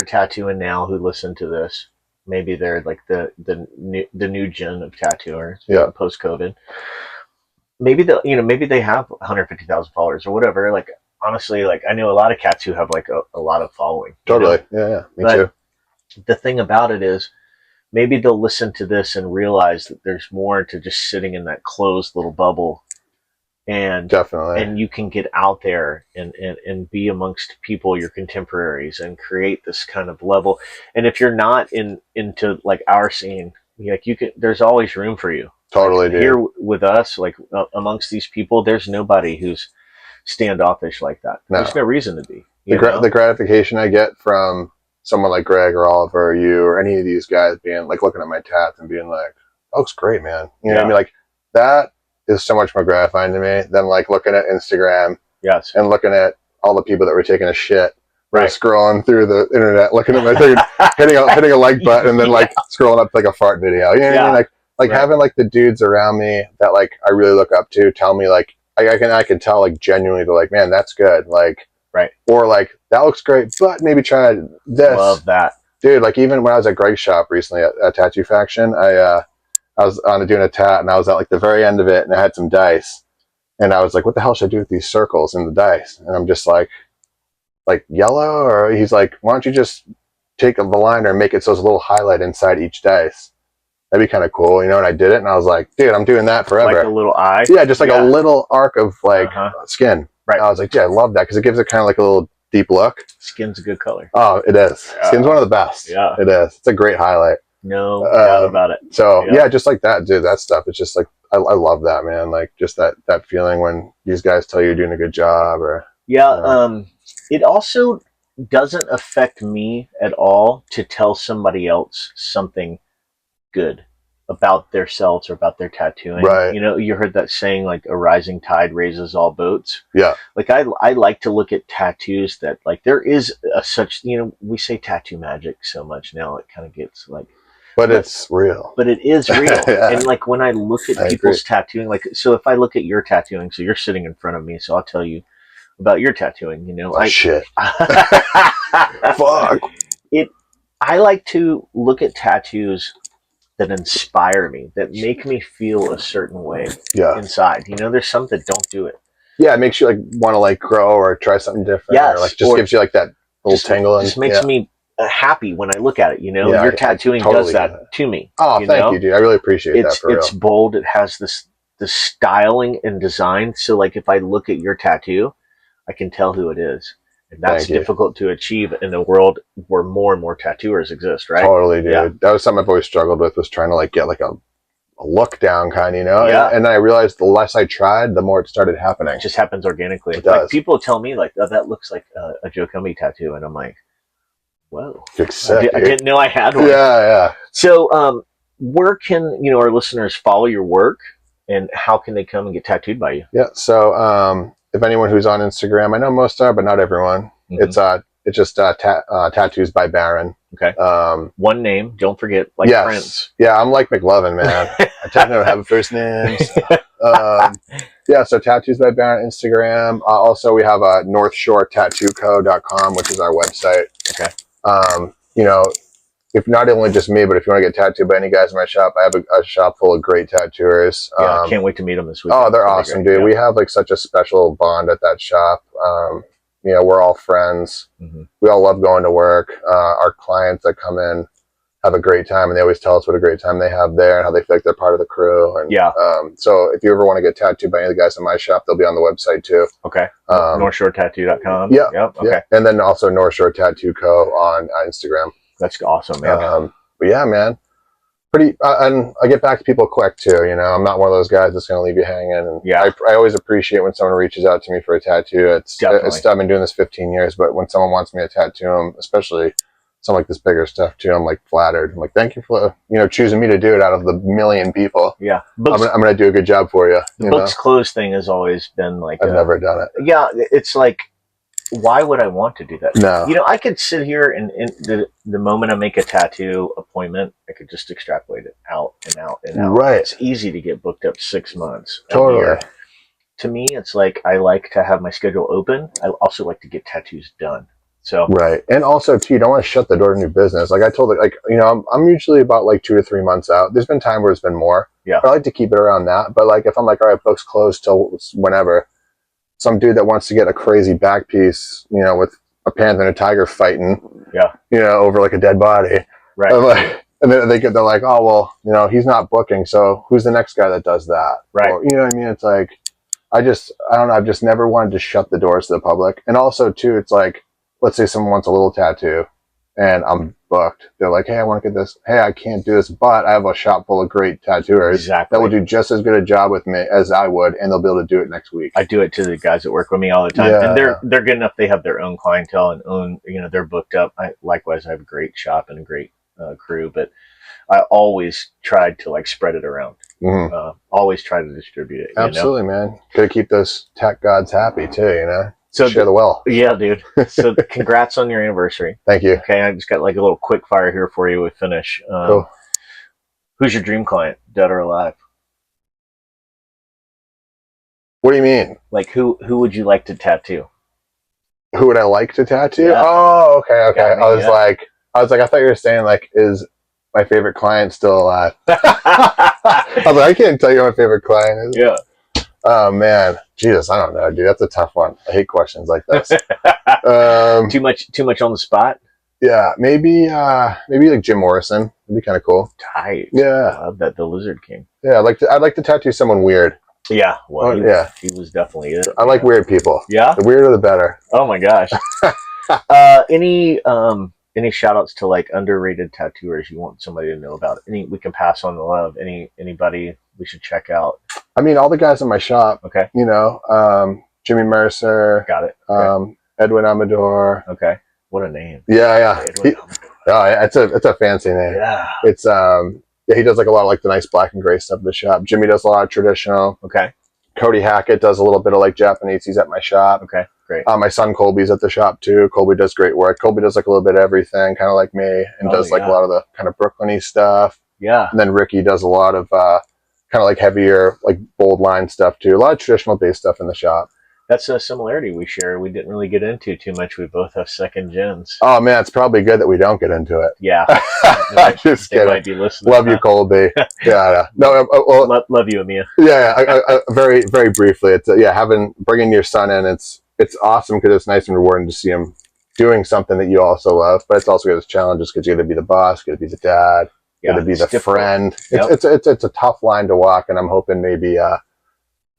tattooing now who listen to this, maybe they're like the new gen of tattooers, post COVID. Maybe they have 150,000 followers or whatever. Like honestly, like I know a lot of cats who have like a lot of following. Totally, yeah, me too. The thing about it is, maybe they'll listen to this and realize that there's more to just sitting in that closed little bubble. And definitely, and you can get out there and be amongst people, your contemporaries, and create this kind of level. And if you're not into like our scene, like there's always room for you. Totally, like, here with us, like amongst these people, there's nobody who's standoffish like that. No. There's no reason to be. The gratification I get from someone like Greg or Oliver or you or any of these guys being like looking at my tats and being like, that looks great, man. You know what I mean? Like that is so much more gratifying to me than like looking at Instagram and looking at all the people that were taking a shit, scrolling through the internet, looking at my thing, hitting a like button and then like scrolling up like a fart video. You know what I mean? Like having like the dudes around me that like I really look up to tell me like I can tell like genuinely to like, man, that's good. Like or like that looks great, but maybe try this. Love that. Dude, like even when I was at Greg's shop recently at Tattoo Faction, I was on doing a tat and I was at like the very end of it and I had some dice and I was like, what the hell should I do with these circles in the dice? And I'm just like yellow, or he's like, why don't you just take the liner and make it so there's a little highlight inside each dice? That'd be kind of cool, And I did it and I was like, dude, I'm doing that forever. Like a little eye? Yeah, just like a little arc of like skin. Right. And I was like, yeah, I love that because it gives it kind of like a little deep look. Skin's a good color. Oh, it is. Skin's one of the best. Yeah. It is. It's a great highlight. No doubt about it. So yeah, just like that, dude, that stuff. It's just like, I love that, man. Like just that feeling when these guys tell you you're doing a good job or. Yeah. It also doesn't affect me at all to tell somebody else something good about themselves or about their tattooing. Right. You heard that saying, like a rising tide raises all boats. Yeah. Like I like to look at tattoos that like there is such, we say tattoo magic so much now, it kind of gets like, but it's real. But it is real. And like when I look at people's tattooing, like, so if I look at your tattooing, so you're sitting in front of me, so I'll tell you about your tattooing, shit. Fuck. I like to look at tattoos that inspire me, that make me feel a certain way inside. There's some that don't do it. Yeah, it makes you like want to like grow or try something different. Yes, or like just gives you like that little tingle. Just makes me happy when I look at it. Your tattooing totally does that to me. Oh, thank you, dude. I really appreciate that. It's bold. It has the styling and design. So like if I look at your tattoo, I can tell who it is. And that's difficult to achieve in a world where more and more tattooers exist, right? Totally, dude. Yeah. That was something I've always struggled with, was trying to like get like a look down kind, you know? Yeah. And I realized the less I tried, the more it started happening. It just happens organically. It does. Like, people tell me like, oh, that looks like a Joe Cumby tattoo. And I'm like, whoa. Sick, I didn't know I had one. Yeah. So where can, our listeners follow your work, and how can they come and get tattooed by you? Yeah. So if anyone who's on Instagram, I know most are, but not everyone. Mm-hmm. It's just Tattoos by Barron. Okay. One name. Don't forget, like, yes. Prince. Yeah, I'm like McLovin, man. I technically don't have a first name. So. Yeah, so Tattoos by Barron Instagram. Also, we have NorthShoreTattooCo.com, which is our website. Okay. If not only just me, but if you want to get tattooed by any guys in my shop, I have a shop full of great tattooers. Yeah, I can't wait to meet them this week. Oh, they're awesome, dude. Yeah. We have like such a special bond at that shop. We're all friends. Mm-hmm. We all love going to work. Our clients that come in have a great time, and they always tell us what a great time they have there and how they feel like they're part of the crew. And yeah. So if you ever want to get tattooed by any of the guys in my shop, they'll be on the website too. Okay. NorthShoreTattoo.com. Yeah. Yep. Okay. Yeah. And then also North Shore Tattoo Co. on Instagram. That's awesome, man. But yeah, man. Pretty, and I get back to people quick too. I'm not one of those guys that's going to leave you hanging. And yeah. I always appreciate when someone reaches out to me for a tattoo. I've been doing this 15 years, but when someone wants me to tattoo them, especially some like this bigger stuff too, I'm like flattered. I'm like, thank you for choosing me to do it out of the million people. Yeah, I'm going to do a good job for you. The books closed thing has always been like, I've never done it. Yeah, it's like, why would I want to do that? No. I could sit here and the moment I make a tattoo appointment, I could just extrapolate it out and out and out. Right. It's easy to get booked up 6 months. Totally. To me, it's like, I like to have my schedule open. I also like to get tattoos done. So right. And also too, you don't want to shut the door to new business. Like I told I'm usually about like 2 to 3 months out. There's been time where it's been more. Yeah. But I like to keep it around that. But like if I'm like, all right, books closed till whenever, some dude that wants to get a crazy back piece, with a panther and a tiger fighting, over like a dead body. Right. And then they're like, oh, well, he's not booking. So who's the next guy that does that? Right. Or, you know what I mean? It's like, I don't know. I've just never wanted to shut the doors to the public. And also too, it's like, let's say someone wants a little tattoo and I'm booked. They're like, hey, I want to get this. Hey, I can't do this, but I have a shop full of great tattooers that will do just as good a job with me as I would, and they'll be able to do it next week. I do it to the guys that work with me all the time. Yeah. And they're good enough. They have their own clientele and they're booked up. Likewise, I have a great shop and a great crew, but I always tried to like spread it around. Mm-hmm. Always try to distribute it. Absolutely, man. Got to keep those tech gods happy too, So share the well. Yeah, dude. So congrats on your anniversary. Thank you. Okay, I just got like a little quick fire here for you with finish. Cool. Who's your dream client, dead or alive? What do you mean? Like who would you like to tattoo? Who would I like to tattoo? Yeah. Oh, okay. I was like, I thought you were saying like, is my favorite client still alive? I was like, I can't tell you who my favorite client is. Yeah. Oh man, Jesus, I don't know, dude. That's a tough one. I hate questions like this. Too much on the spot. Yeah, maybe like Jim Morrison. It'd be kind of cool. Tight. Yeah, I love that, the Lizard King. Yeah, I'd like to tattoo someone weird. Yeah, well, he was definitely it. I like weird people. Yeah, the weirder the better. Oh my gosh. Any shout outs to like underrated tattooers you want somebody to know about? We can pass on the love. Anybody we should check out? I mean, all the guys in my shop. Okay. Jimmy Mercer. Got it. Okay. Edwin Amador. Okay. What a name. Yeah. It's a fancy name. Yeah. It's he does like a lot of like the nice black and gray stuff at the shop. Jimmy does a lot of traditional. Okay. Cody Hackett does a little bit of like Japanese. He's at my shop. Okay. Great. My son Colby's at the shop too. Colby does great work. Colby does like a little bit of everything, kind of like me, and does like a lot of the kind of Brooklyn-y stuff. Yeah. And then Ricky does a lot of kind of like heavier, like bold line stuff too. A lot of traditional based stuff in the shop. That's a similarity we share. We didn't really get into too much. We both have second gens. Oh man, it's probably good that we don't get into it. Yeah. Just kidding. Might be listening. Love you, Colby. Yeah. No. Well, love you, Amia. Yeah. Very, very briefly. It's bringing your son in. It's awesome because it's nice and rewarding to see him doing something that you also love. But it's also got its challenges because you got to be the boss, got to be the dad, got to be the friend. Yep. It's a tough line to walk, and I'm hoping maybe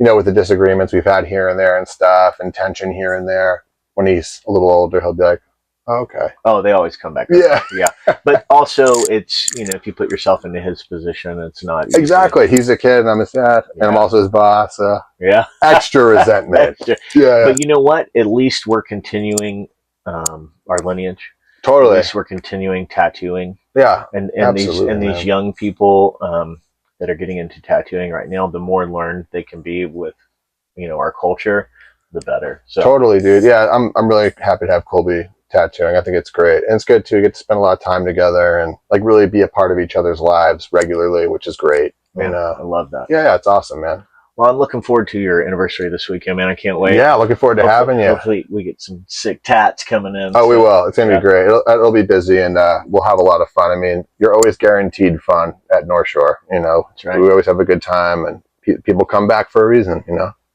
with the disagreements we've had here and there and stuff, and tension here and there, when he's a little older, he'll be like, oh, okay. Oh, they always come back. Yeah. Yeah. But also, it's, if you put yourself into his position, it's not easy. Exactly. He's a kid and I'm his dad, and I'm also his boss. Yeah. Extra resentment. Yeah. But you know what? At least we're continuing our lineage. Totally. At least we're continuing tattooing. Yeah. And absolutely, these young people that are getting into tattooing right now, the more learned they can be with, our culture, the better. So totally, dude. Yeah, I'm really happy to have Colby tattooing. I think it's great, and it's good too. We get to spend a lot of time together and like really be a part of each other's lives regularly, which is great. And I love that. Yeah, it's awesome, man. Well, I'm looking forward to your anniversary this weekend, man. I can't wait. Yeah, looking forward to having you. Hopefully we get some sick tats coming in. Oh, we will. It's gonna be great. It'll be busy, and we'll have a lot of fun. I mean, you're always guaranteed fun at North Shore. That's right. We always have a good time, and people come back for a reason.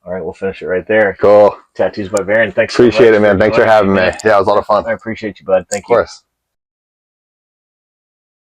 All right, we'll finish it right there. Cool. Tattoos by Barron. Thanks. Appreciate it, man. Thanks for having me. Yeah, it was a lot of fun. I appreciate you, bud. Thank you. Of course.